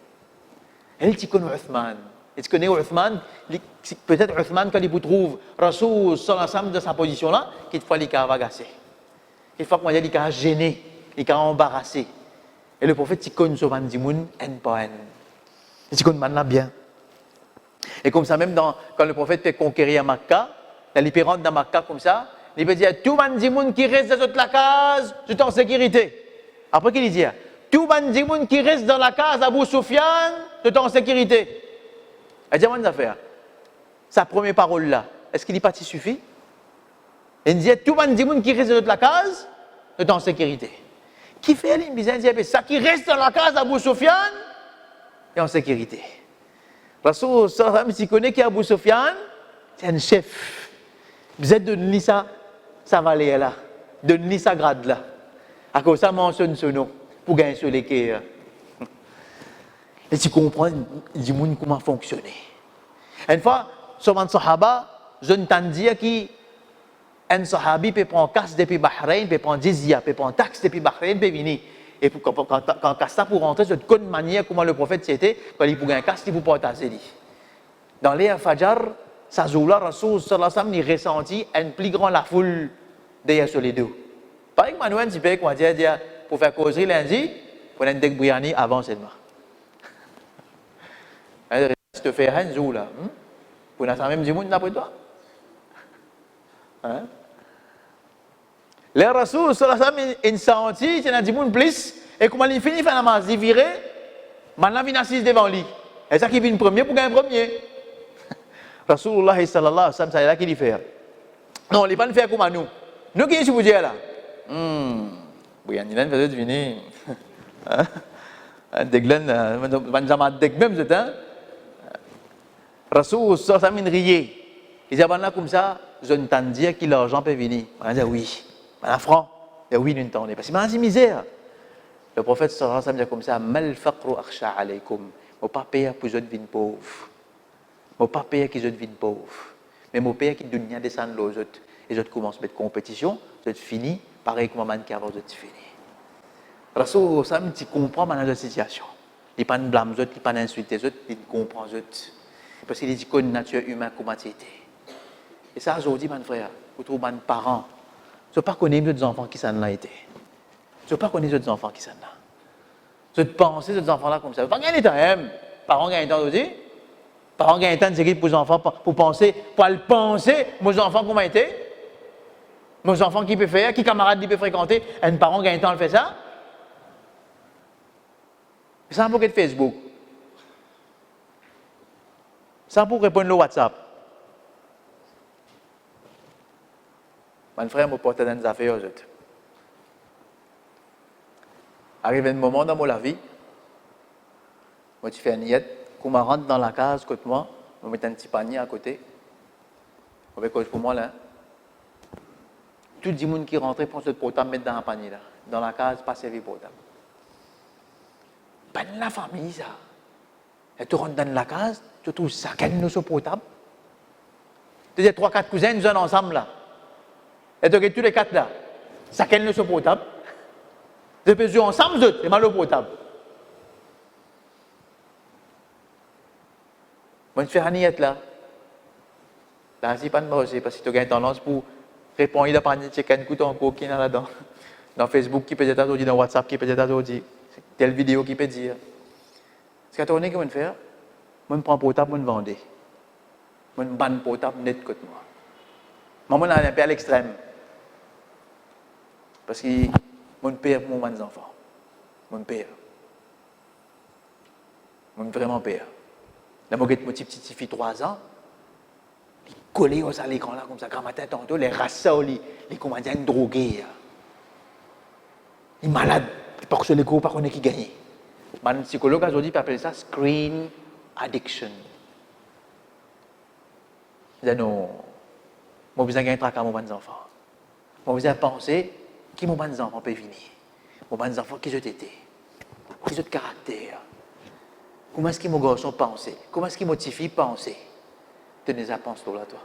Et tu connais Uthman. Et tu connais Uthman, peut-être Uthman, quand il vous trouve Rasoul sallallahu alayhi wa sallam de sa position-là, qu'il faut qu'il va agacer. Il faut qu'il va gêner, il va embarrasser. Et le prophète, il connaît ce Zimoun, un par un. Tu connais maintenant bien. Et comme ça, même quand le prophète fait conquérir Makkah, il rentre dans Makkah comme ça, il peut dire tout le monde qui reste dans la case, c'est en sécurité. Après qu'il dit tout le monde qui reste dans la case Abu Sufyan, c'est en sécurité. Et comment ça fait? Sa première parole là, est-ce qu'il n'y pas suffit? Il dit tout le monde qui reste dans la case, c'est en sécurité. Qui fait il dit ça qui reste dans la case Abu Sufyan est en sécurité. Rasoul sallallahu alayhi wa sallam, s'il connaît qu'Abu Sufyan, c'est un chef. Vous êtes donné ça valeur là, donné ça grade là. À cause ça mentionne ce nom pour gagner sur les quais. Et tu comprends, du monde comment fonctionner. Une fois, sur un sahaba, je n'entends dire qu'un sahabi peut prendre casse depuis Bahreïn, peut prendre jizya, peut prendre taxe depuis Bahreïn, peut venir. Et quand Casta pour rentrer, c'est une manière comment le prophète c'était, quand il pouvait un casse, il pouvait partager. Dans les Fajr, ça joue-là, Rasoul sallallahu alayhi wa sallam, il ressentit un plus grand la foule derrière sur les deux. Par exemple, Manuel, tu peux dire, pour faire causerie lundi, pour un dek bouillani avant seulement. Tu te fais un jour là, pour n'a même du monde d'après toi. Hein? Les Rasoul sallallahu alayhi wa sallam, il sentit, il a dit monde plus, et comment il finit faire la masse, il virait, maintenant il assise devant lui. Et ça qui vient premier pour gagner premier. Rasulullah sallallahu alayhi wa sallam, c'est là qu'il fait. Non, il ne va pas faire comme nous. Nous qui sommes vous dire là? Oui, il y a une façon de venir. Deglen, Benjamin Degbem, c'est un. Rasoul sallallahu alayhi wa sallam, il riait. Il disait, comme ça, je n'entends dire que l'argent peut venir. On dit oui. Un franc, et oui, nous entendons. Parce que c'est misère. Le prophète sallallahu alayhi wa sallam dit comme ça, mal faqru akhsha alaykum. Je ne pas payer pour les autres pauvres. Je ne pas payer qu'ils deviennent pauvres. Mais je payer qu'ils deviennent descendre les autres. Les autres commencent à mettre compétition, les autres finissent, pareil comme un qui avant, les autres finissent. Rasoul sallam, tu comprends maintenant la situation. Il ne pas blâme les autres, il ne pas insulter les autres, il comprend les autres. Parce qu'il dit qu'on est une nature humaine comme c'était. Et ça, aujourd'hui, mon frère, vous trouvez mes parents. Je ne pas connaître les enfants qui s'en ont été. Je ne pas connaître les enfants qui s'en ont. Je pense ces enfants-là comme ça. Pas gagner temps, parents gagnent temps aussi. Parents gagnent temps de s'écrire pour les enfants, pour penser, pour le penser, mes enfants comment été. Mes enfants qui peuvent faire, qui camarades qui peuvent fréquenter. Un parent gagne temps de faire ça. Ça pour être Facebook. Ça pour répondre au WhatsApp. Mon frère me porte dans des affaires aux autres. Arrive un moment dans ma vie, moi je fais une niette, quand je rentre dans la case côté moi, je mets un petit panier à côté. Avec quoi pour moi là. Tout le monde qui rentre prend ce portable, met dans un panier là. Dans la case, pas servi portable. Pas de la famille ça. Et tu rentres dans la case, tu trouves ça, quel est ce portable? Tu dis 3-4 cousins, nous sommes ensemble là. Et tu regardes tous les 4 là. Ça, quel est ce portable? Je peux jouer ensemble, c'est mal au portable. Moi, je fais un niette là. Là, c'est pas de moi aussi, parce que tu as une tendance pour Répond, il a pas de check coup encore qui est là-dedans. Dans Facebook qui peut être aujourd'hui, dans WhatsApp qui peut être aujourd'hui, telle vidéo qui peut dire. Ce que tu as comment faire? Moi, je prends portable, je vends. Moi, je banne portable net côté moi. Moi, je suis un peu à l'extrême. Parce que mon père pour mes enfants. Mon père. Mon vraiment père. La moquette, mon petit fille 3 ans. Il collait à l'écran là, comme ça, quand matin, tantôt, les rassas, les comédiens drogués. Il est malade. Parce que les gros, par contre, qui gagne. Un psychologue aujourd'hui peut appeler ça screen addiction. Il dit non, moi, besoin de gagner tracas à mes enfants. Moi, besoin de penser qui mes enfants peuvent venir. Mes enfants, qui je t'étais. Qui je de caractère. Comment est-ce que mon garçon pense? Comment est-ce qu'il motive penser? Tenez à penser là, toi.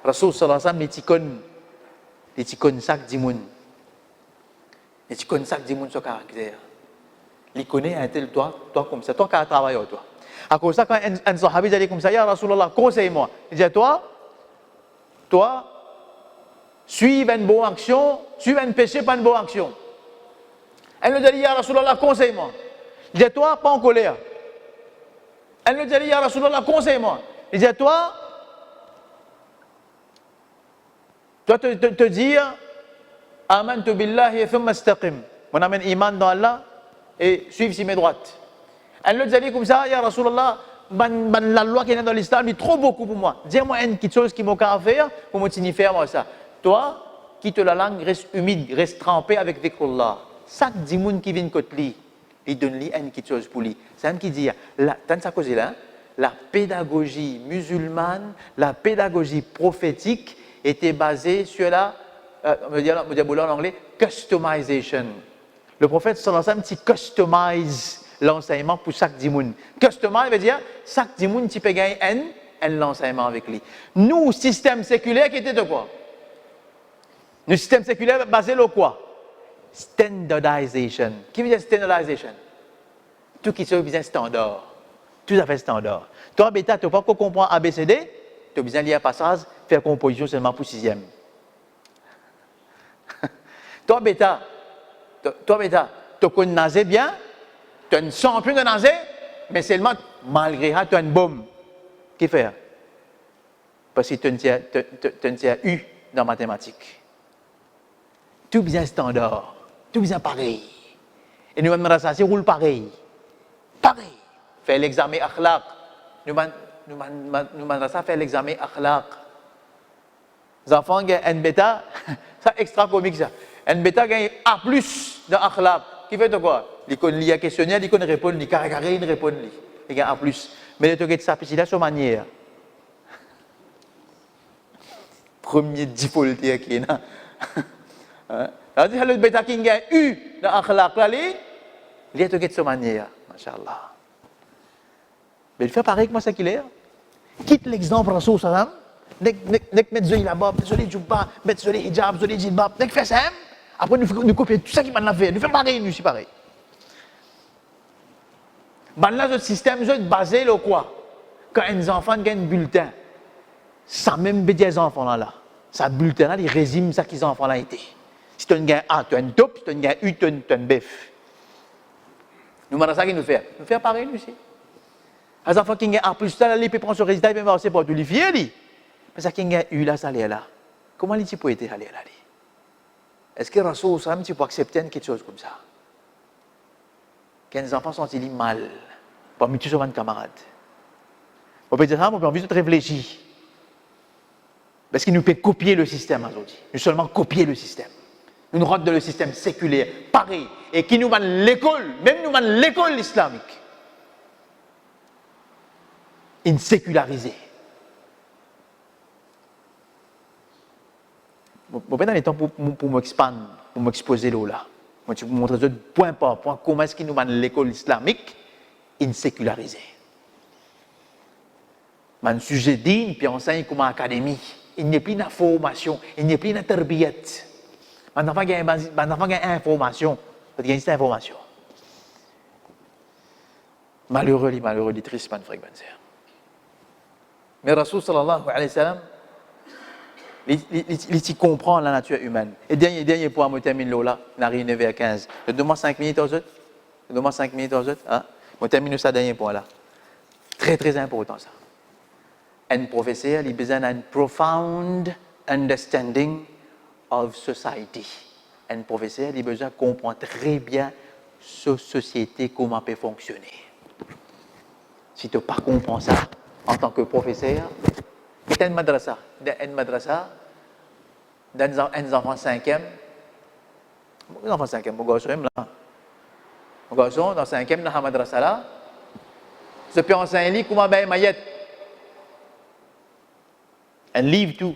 Rasoul sallallahu alayhi wa sallam, les ticônes sac d'imoun. Les ticônes sac d'imoun sur caractère. Il connaît un tel toi comme ça. Toi qui as travaillé, toi. À cause de ça, quand un sahabi dit comme ça, Ya Rasulallah, conseille-moi. Il dit, toi, suive une bonne action, suive un péché, pas une bonne action. Elle nous dit, Ya Rasulallah, conseille-moi. Il dit, toi, pas en colère. Elle nous dit, Ya Rasulallah, conseille-moi. Il dit, toi, te dire, Amantu billahi thumma istaqim. On amène iman dans Allah et suivre si mes droites. Elle nous dit comme ça, Ya Rasulallah, la loi qui est dans l'islam est trop beaucoup pour moi. Dis-moi une petite chose qui m'a qu'à faire pour me signifier moi ça. Toi, quitte la langue, reste humide, reste trempé avec dhikrullah. Chaque dimoun qui vient côté lui, il donne lui une petite chose pour lui. C'est un qui dit, tant ça cause là, la pédagogie musulmane, la pédagogie prophétique était basée sur la, on dire en anglais, customization. Le prophète sallallahu alayhi wa sallam customise l'enseignement pour chaque dimoun. Customize veut dire chaque dimoun qui peut gagner un l'enseignement avec lui. Nous, système séculaire qui était de quoi? Le système séculaire basé sur quoi? Standardization. Qui veut dire standardization? Tout qui se besoin standard. Tout à fait standard. Toi, bêta, tu n'as pas comprendre ABCD, tu as besoin de lire un passage, faire composition seulement pour 6e. Toi, bêta, tu connais nager bien, tu as une champion de nager, mais seulement, malgré ça, tu as une bombe. Qu'est-ce faire? Parce que tu as U dans mathématiques. Tout bien standard, tout bien pareil. Et nous, madrasa, roule pareil. Pareil. Fait l'examen akhlaq. Nous, madrasa, fait l'examen akhlaq. Les enfants ont un bêta, ça extra comique ça. Un bêta gagne A+ dans akhlaq. Qui fait de quoi? Il connaît un questionnaire, il connaît répondre, il carré, il répond. Il gagne A+. Mais il te ça, puis il a son manière. Premier default qui est là. C'est le bêta qui gagne U dans akhlaq. Là, il a te son manière. Masha'Allah. Mais il fait pareil que moi, ça qu'il est. Quitte l'exemple, Rasoul Salam. Nek met zoli là-bas, met zoli djubba, met zoli hijab, zoli jilbab. Nek fait ça. Après, nous copions tout ça qui m'a fait. Nous faisons pareil, nous, c'est pareil. Là, notre système est basé sur quoi? Quand un enfant gagne un bulletin, ça même des enfants là. Ça bulletin là, il résume ça qu'ils enfants là été. Si tu as un gain A, tu as un top, si tu as un gain U, tu as un bef. Nous, maintenant, ça qu'il nous fait. Nous faisons pareil, nous aussi. Les enfants qui ont A+, là, ils peuvent prendre ce résultat, ils peuvent passer pour tout les filles. Mais ça qui ont U là, ça allait là. Comment les types étaient allés là? Est-ce que Rasoul Salam, tu peux accepter quelque chose comme ça? Quand les enfants sont-ils mal, parmi tous les camarades? On peut dire ça, on peut envie de réfléchir. Parce qu'ils nous peuvent copier le système aujourd'hui. Nous seulement copier le système. Nous rentrons dans le système séculaire, pareil. Et qui nous mène l'école, même nous mène l'école islamique. Une sécularisée. Je vais pas dans les temps pour m'expandre, pour m'exposer là. Moi, je vais vous montrer point par point comment est-ce qu'il nous mène l'école islamique, une sécularisée. Un sujet digne, puis enseigne comme académie. Il n'y a plus d'information, il n'y a plus d'intarbiyat. Maintenant, il y a une information. Il y a une information. Malheureux, triste, pas de fréquence. Mais Rasoul sallallahu alayhi wa sallam, Il comprend la nature humaine. Et dernier point, je termine là, on arrive 9h15. Je demande 5 minutes aux autres. Je demande 5 minutes aux autres. Hein? Je termine ça, dernier point là. Très, très important ça. Un professeur, il a besoin d'un profound understanding of society. Un professeur, il a besoin de comprendre très bien cette société, comment elle peut fonctionner. Si tu ne comprends pas ça, en tant que professeur, il y a une madrasa, dans un enfant 5e, un enfant 5e, mon garçon, dans 5e, dans la madrasa là, je peux enseigner comment bien mayet. Un livre tout,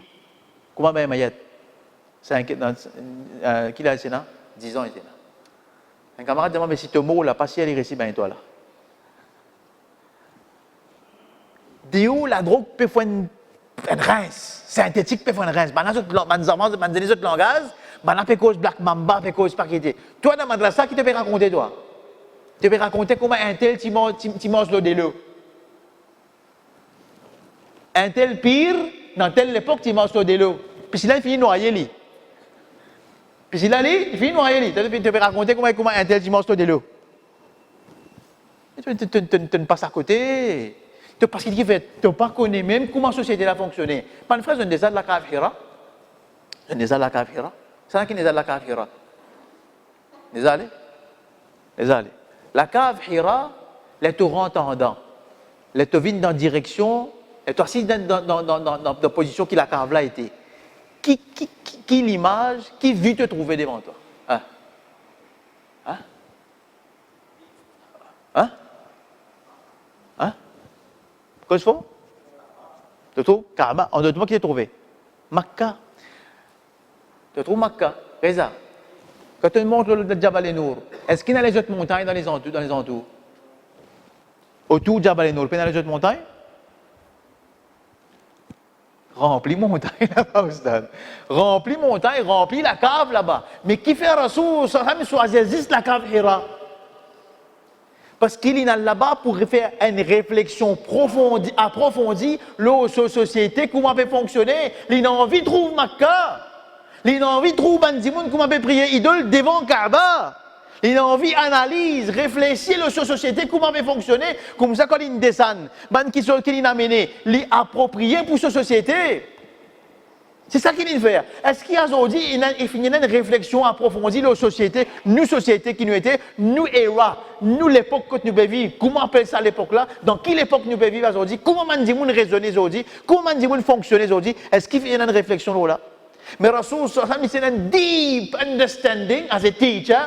comment bien mayet. Qui l'a essayé là? 10 ans, il était là. Un camarade demande, mais si tu mot là, pas si elle est réussie, ben toi là. D'où la drogue peut faire une rince, synthétique peut faire une rince. Maintenant, les autres langages, maintenant, peut cause Black Mamba, peut cause Paqueté. Toi, dans madrasa, qui te peut raconter, toi? Tu peux raconter comment un tel mange l'eau de l'eau. Un tel pire, dans telle époque, tu manges l'eau de l'eau. Puis là, il finit noyé, lui. Puis là, il finit noyé, lui. Tu peux raconter comment un tel mange l'eau de l'eau. Tu ne passes à côté. Parce qu'il fait, tu ne pas connais même comment la société a fonctionné. Mon frère, je ne sais pas de la kafira. Je ne sais pas de la kafira. C'est là qui ne sais pas de la kafira. Désolé. La cave Hira, les te entendant, les te viennent dans la direction, les te assis dans la position qui la cave là était. Qui l'image, qui veut te trouver devant toi? Qu'est-ce qu'il faut? Tu trouves Kaaba, on doit qui est trouvé? Makkah. Tu trouves Makkah? Reza. Quand tu montes le Jabal Nour, est-ce qu'il y a les autres montagnes dans les entours? Autour de Jabal Nour, il y a les autres montagnes? Remplis montagne là-bas, Oustad. Remplis montagne, remplis la cave là-bas. Mais qui fait Rasoul, ça me choisit juste la cave Hira? Parce qu'il est là-bas pour faire une réflexion approfondie, la société, comment elle peut fonctionner. Il a envie de trouver Makkah. Il a envie de trouver Bandimoun, comment peut prier idole devant Kaaba. Il a envie d'analyser, réfléchir la société, comment peut fonctionner. Comme ça, quand il descend, qu'il a amené, l'approprier pour cette société. C'est ça qu'il veut faire. Est-ce qu'il y a aujourd'hui une réflexion approfondie de la société, nous société qui nous était, nous era, nous l'époque que nous vivons, comment on appelle ça l'époque là, dans quelle époque nous vivons aujourd'hui, comment Bandimoun raisonne aujourd'hui, comment Bandimoun fonctionne aujourd'hui, est-ce qu'il y a une réflexion là? Mais Rasoul, c'est un deep understanding as a teacher,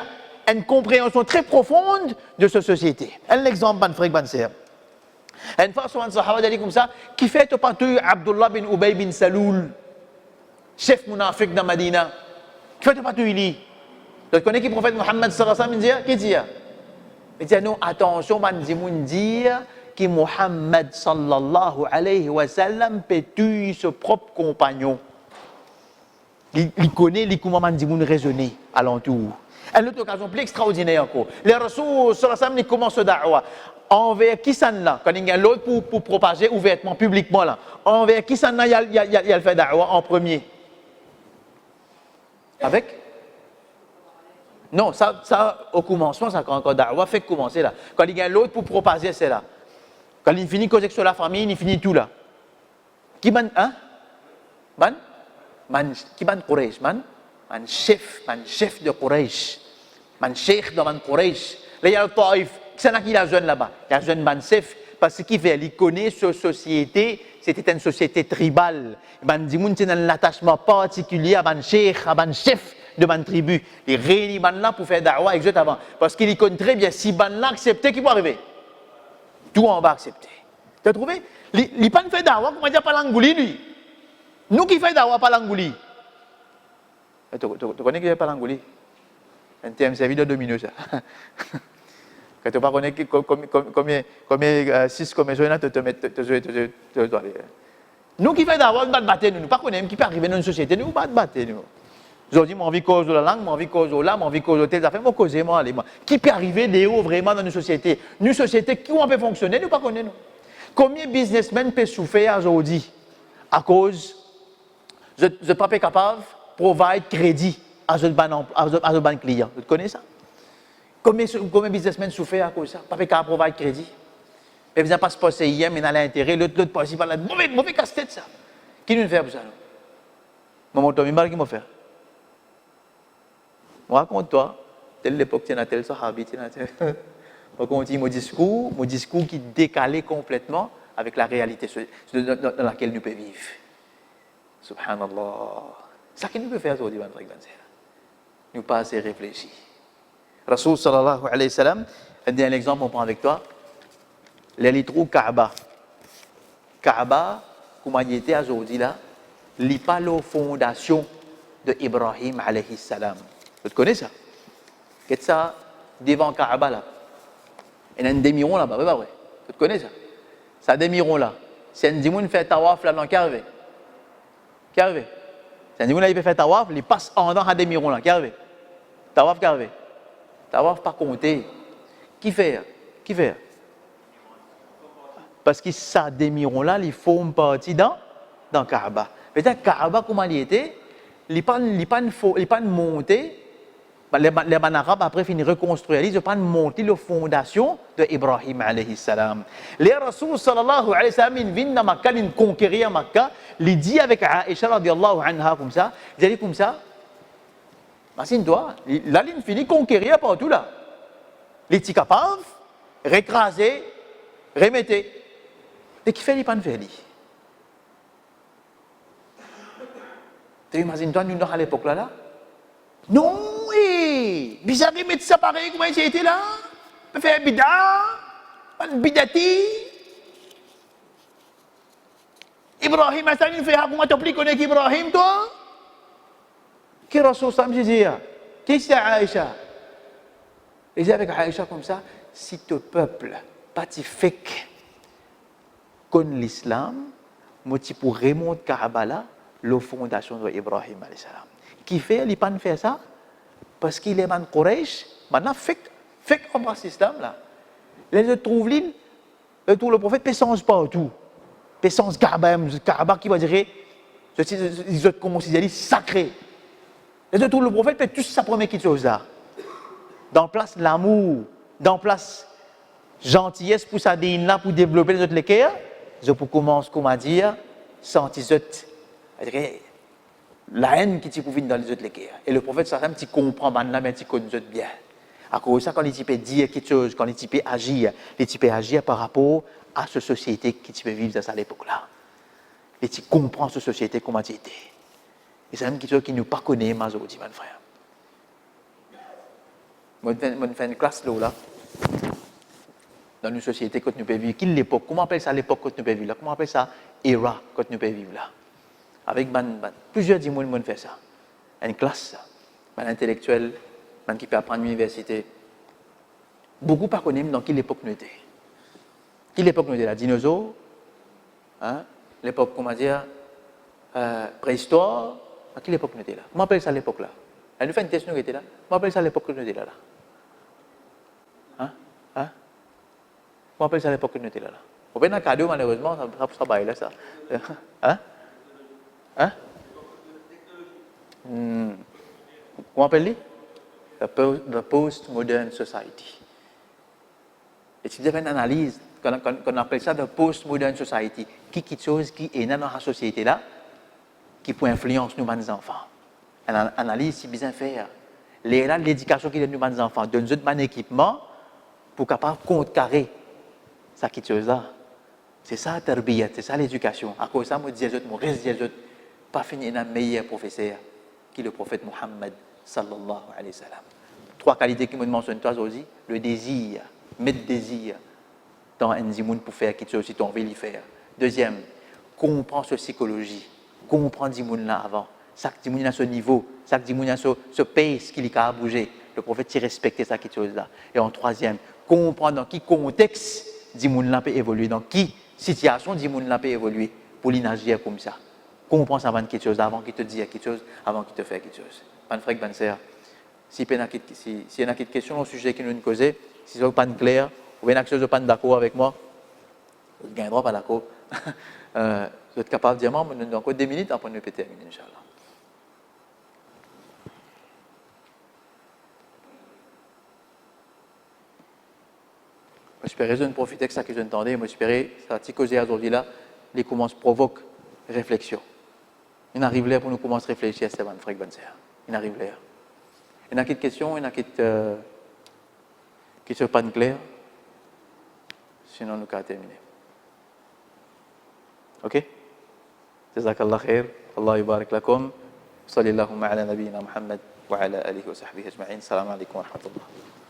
une compréhension très profonde de cette société. Un exemple, ban frère, ban sœur. Une fois, un sahaba dit comme ça, qui fait au partout Abdullah bin Ubay bin Saloul, chef munafiq dans Medina. Qui fait au partout il dit. Tu connais qui le prophète Mohammed sallallahu alayhi wa sallam dit? Qui dit? Il dit non, attention, man dit que Mohammed sallallahu alayhi wa sallam peut tuer son propre compagnon. Il connaît comment man dit raisonner alentour. Une autre occasion plus extraordinaire encore. Les Rasoul sallallahu alayhi wa sallam commencent le da'wa. Envers qui ça là, quand il y a l'autre pour propager ouvertement, publiquement là, envers qui ça là, il y a le fait da'wa en premier. Avec? Non, ça au commencement, ça quand da'wa fait commencer là. Quand il y a l'autre pour propager, c'est là. Quand il finit causer sur la famille, il finit tout là. Qui ban, hein? Qui ban Quraysh, man chef de Quraysh, man cheikh de man Quraysh. Là, il y a le Taïf. C'est là qu'il y a jeune là-bas. Il y a jeune man chef parce qu'il fait, il connaît cette société. C'était une société tribale. Man dimoun c'est un attachement particulier à man cheikh, à man chef de man tribu. Il réunit man là pour faire da'wa exact avant. Parce qu'il connaît très bien si man là accepté, qui peut arriver. Tout en bas accepté. Tu as trouvé? Il pas fait da'wa, comment dire pas l'angouli lui. Nous qui faisons da'wa pas l'angouli. Tu connais qui fait pas l'angouli? Un thème servi de domino ça. Quand tu ne connais pas combien 6 commissions là, tu dois aller. Nous qui faisons da'wa, nous ne battons nous. Nous ne connaissons pas qui peut arriver dans une société, nous ne battons nous. Aujourd'hui, moi, envie de cause de la langue, moi, envie de cause de là, moi, envie de cause de telles affaires, moi, causer, moi, allez, moi. Qui peut arriver des hauts vraiment dans une société? Une société qui peut fonctionner, nous ne connaissons pas. Combien de businessmen peuvent souffrir aujourd'hui à cause Vous n'êtes pas capable de provide crédit à votre ban client. Vous connaissez ça? Combien de businessmen souffrent à cause de ça? Pas capable de provide crédit. Et vous n'avez pas se passer hier, mais dans l'intérêt, l'autre passe par là. Mauvais casse-tête ça. Qui nous fait pour ça? Maman, toi, qui m'a fait? Moi, raconte-toi, telle époque, tu as tel sahabi, tu as tel. Moi, quand on dit mon discours qui est décalé complètement avec la réalité dans laquelle nous pouvons vivre. Subhanallah. C'est ça que nous pouvons faire aujourd'hui, nous pas assez réfléchir. Rasoul sallallahu alayhi wa sallam, un exemple, on prend avec toi. Les trous Kaaba. Kaaba, comme il était aujourd'hui là, il pas la fondation de Ibrahim alayhi salam. Vous connaissez ça? Qu'est-ce ça devant Kaaba là? Il y a un demi-rond là-bas, oui, pas vrai. Vous connaissez ça? Ça demi-rond là. Si un dimoun fait tawaf là, non, qui arrive? Qui arrive? Si un dimoun là, il peut faire tawaf, il passe en dans un demi-rond là, qui arrive? Tawaf qui arrive? Tawaf pas compter. Qui fait? Qui fait? Parce que ça demi-rond là, il forme partie dans Kaaba. Peut-être Kaaba, comment il était, il pas monté. Les Arabes, après, finissent reconstruire, ils n'ont pas monté la fondation de Ibrahim alayhi salam. Les Rasoul sallallahu alayhi wa sallam, ils viennent dans Makkah, ils conquérir Makkah, ils disent avec Aïcha radiallahu anha comme ça, ils disent comme ça, imagine-toi, là, ils finissent conquérir partout là. Les petits capables, récraser, remettre. Et qui fait les pas de faire? Tu imagines-toi, nous, à l'époque là? Non, bizarre de mettre ça pareil, comment il était là? Faire bida, bidati. Ibrahim, il fait comment tu peux connaître Ibrahim, toi? Qui Rasoul Sam disait? Qui c'est Aïcha? Il disait avec Aïcha comme ça, si ton peuple, pas fait comme l'islam, moi, tu peux remonter Kaaba, la fondation de Ibrahim alayhi salam. Qui fait, il pas faire ça? Parce qu'il est man Quraysh, maintenant, fait embrasser l'islam là. Les trouve l'île, le prophète, pesance partout. Pesance Kaaba qui va dire, ils ont considéré sacré. Les trouve le prophète, fait tout ça première chose là. Dans place l'amour, dans place gentillesse pour sa dîne là, pour développer les autres léquères. Je peux commencer, comment dire, sentir la haine qui peut venir dans les autres léquères. Et le prophète, ça tu comprends maintenant, mais tu connais bien. À cause de ça, quand il peut dire quelque chose, quand il peut agir par rapport à cette société qui peut vivre dans cette époque-là. Et tu comprends cette société, comment tu étais. Et c'est même quelque chose qui ne nous pas connaît, ma aujourd'hui, mon frère. Moi, je fais une classe là. Dans une société que nous pouvons vivre. Quelle époque? Comment on appelle ça l'époque que nous pouvons vivre là? Comment on appelle ça era que nous pouvons vivre là? Avec plusieurs dimanches, fait ça. Une classe, un intellectuel, qui peut apprendre à l'université. Beaucoup ne connaissent pas dans quelle époque nous étions. Quelle époque nous étions là? Dinosaures? Hein? L'époque, comment dire, préhistoire? À quelle époque nous étions là? Comment on appelle ça l'époque là? Elle nous fait une question, nous étions là. Comment on appelle ça l'époque que nous étions là? Hein? On appelle ça l'époque que nous étions là. Au bien, dans le cadeau, malheureusement, ça va là, ça. Hein? Comment on appelle the post-modern society. Et si vous avez une analyse, quand on appelle ça the post-modern society, quelque chose qui est dans la société là, qui peut influencer nous, les enfants. Une analyse, c'est bien faire. L'éducation qui donne nous, les enfants, donne nous un équipement pour capable contrecarrer ça qui chose là. C'est ça la tarbiyat, c'est ça l'éducation. À cause de ça, moi je dis mon reste des autres, pas fini un meilleur professeur que le prophète Muhammad sallallahu alayhi wa sallam. 3 qualités qui me mentionnent toi aujourd'hui, le désir, mettre désir dans un zimoun pour faire quelque chose si tu as envie de le faire. Deuxième, comprendre sa psychologie, comprendre zimoun là avant. Chaque zimoun à ce niveau, chaque zimoun à ce pace qu'il a à bouger. Le prophète s'y respectait ça quelque chose là. Et en troisième, comprendre dans quel contexte zimoun là peut évoluer, dans quelle situation zimoun là peut évoluer pour l'agir comme ça. Comprends ça avant quelque chose, avant qu'il te dise quelque chose, avant qu'il te fasse quelque chose. Pas de frère, pas de sœur. Si il y a des questions au sujet qui nous causent, si ce n'est pas clair, ou bien quelque chose de pas d'accord avec moi, vous n'avez pas d'accord. Vous êtes capable de dire, maman, nous avons encore 2 minutes, après nous peut terminer, Inch'Allah. J'espère que je ne profite de ça que je entendais, moi j'espère que ça petit causé aujourd'hui là, les commences provoquent réflexion. Il arrive là pour nous commencer à réfléchir à ce ban frère banser. Il arrive là. Il y a quelques questions, il y a quelques questions pas claires. Sinon nous allons terminer. OK? Jazakallah khair. Allah yubarak lakum. Sallallahu ala nabiyyina Muhammad wa ala alihi wa sahbihi ajma'in. Assalamu alaikum wa rahmatullah.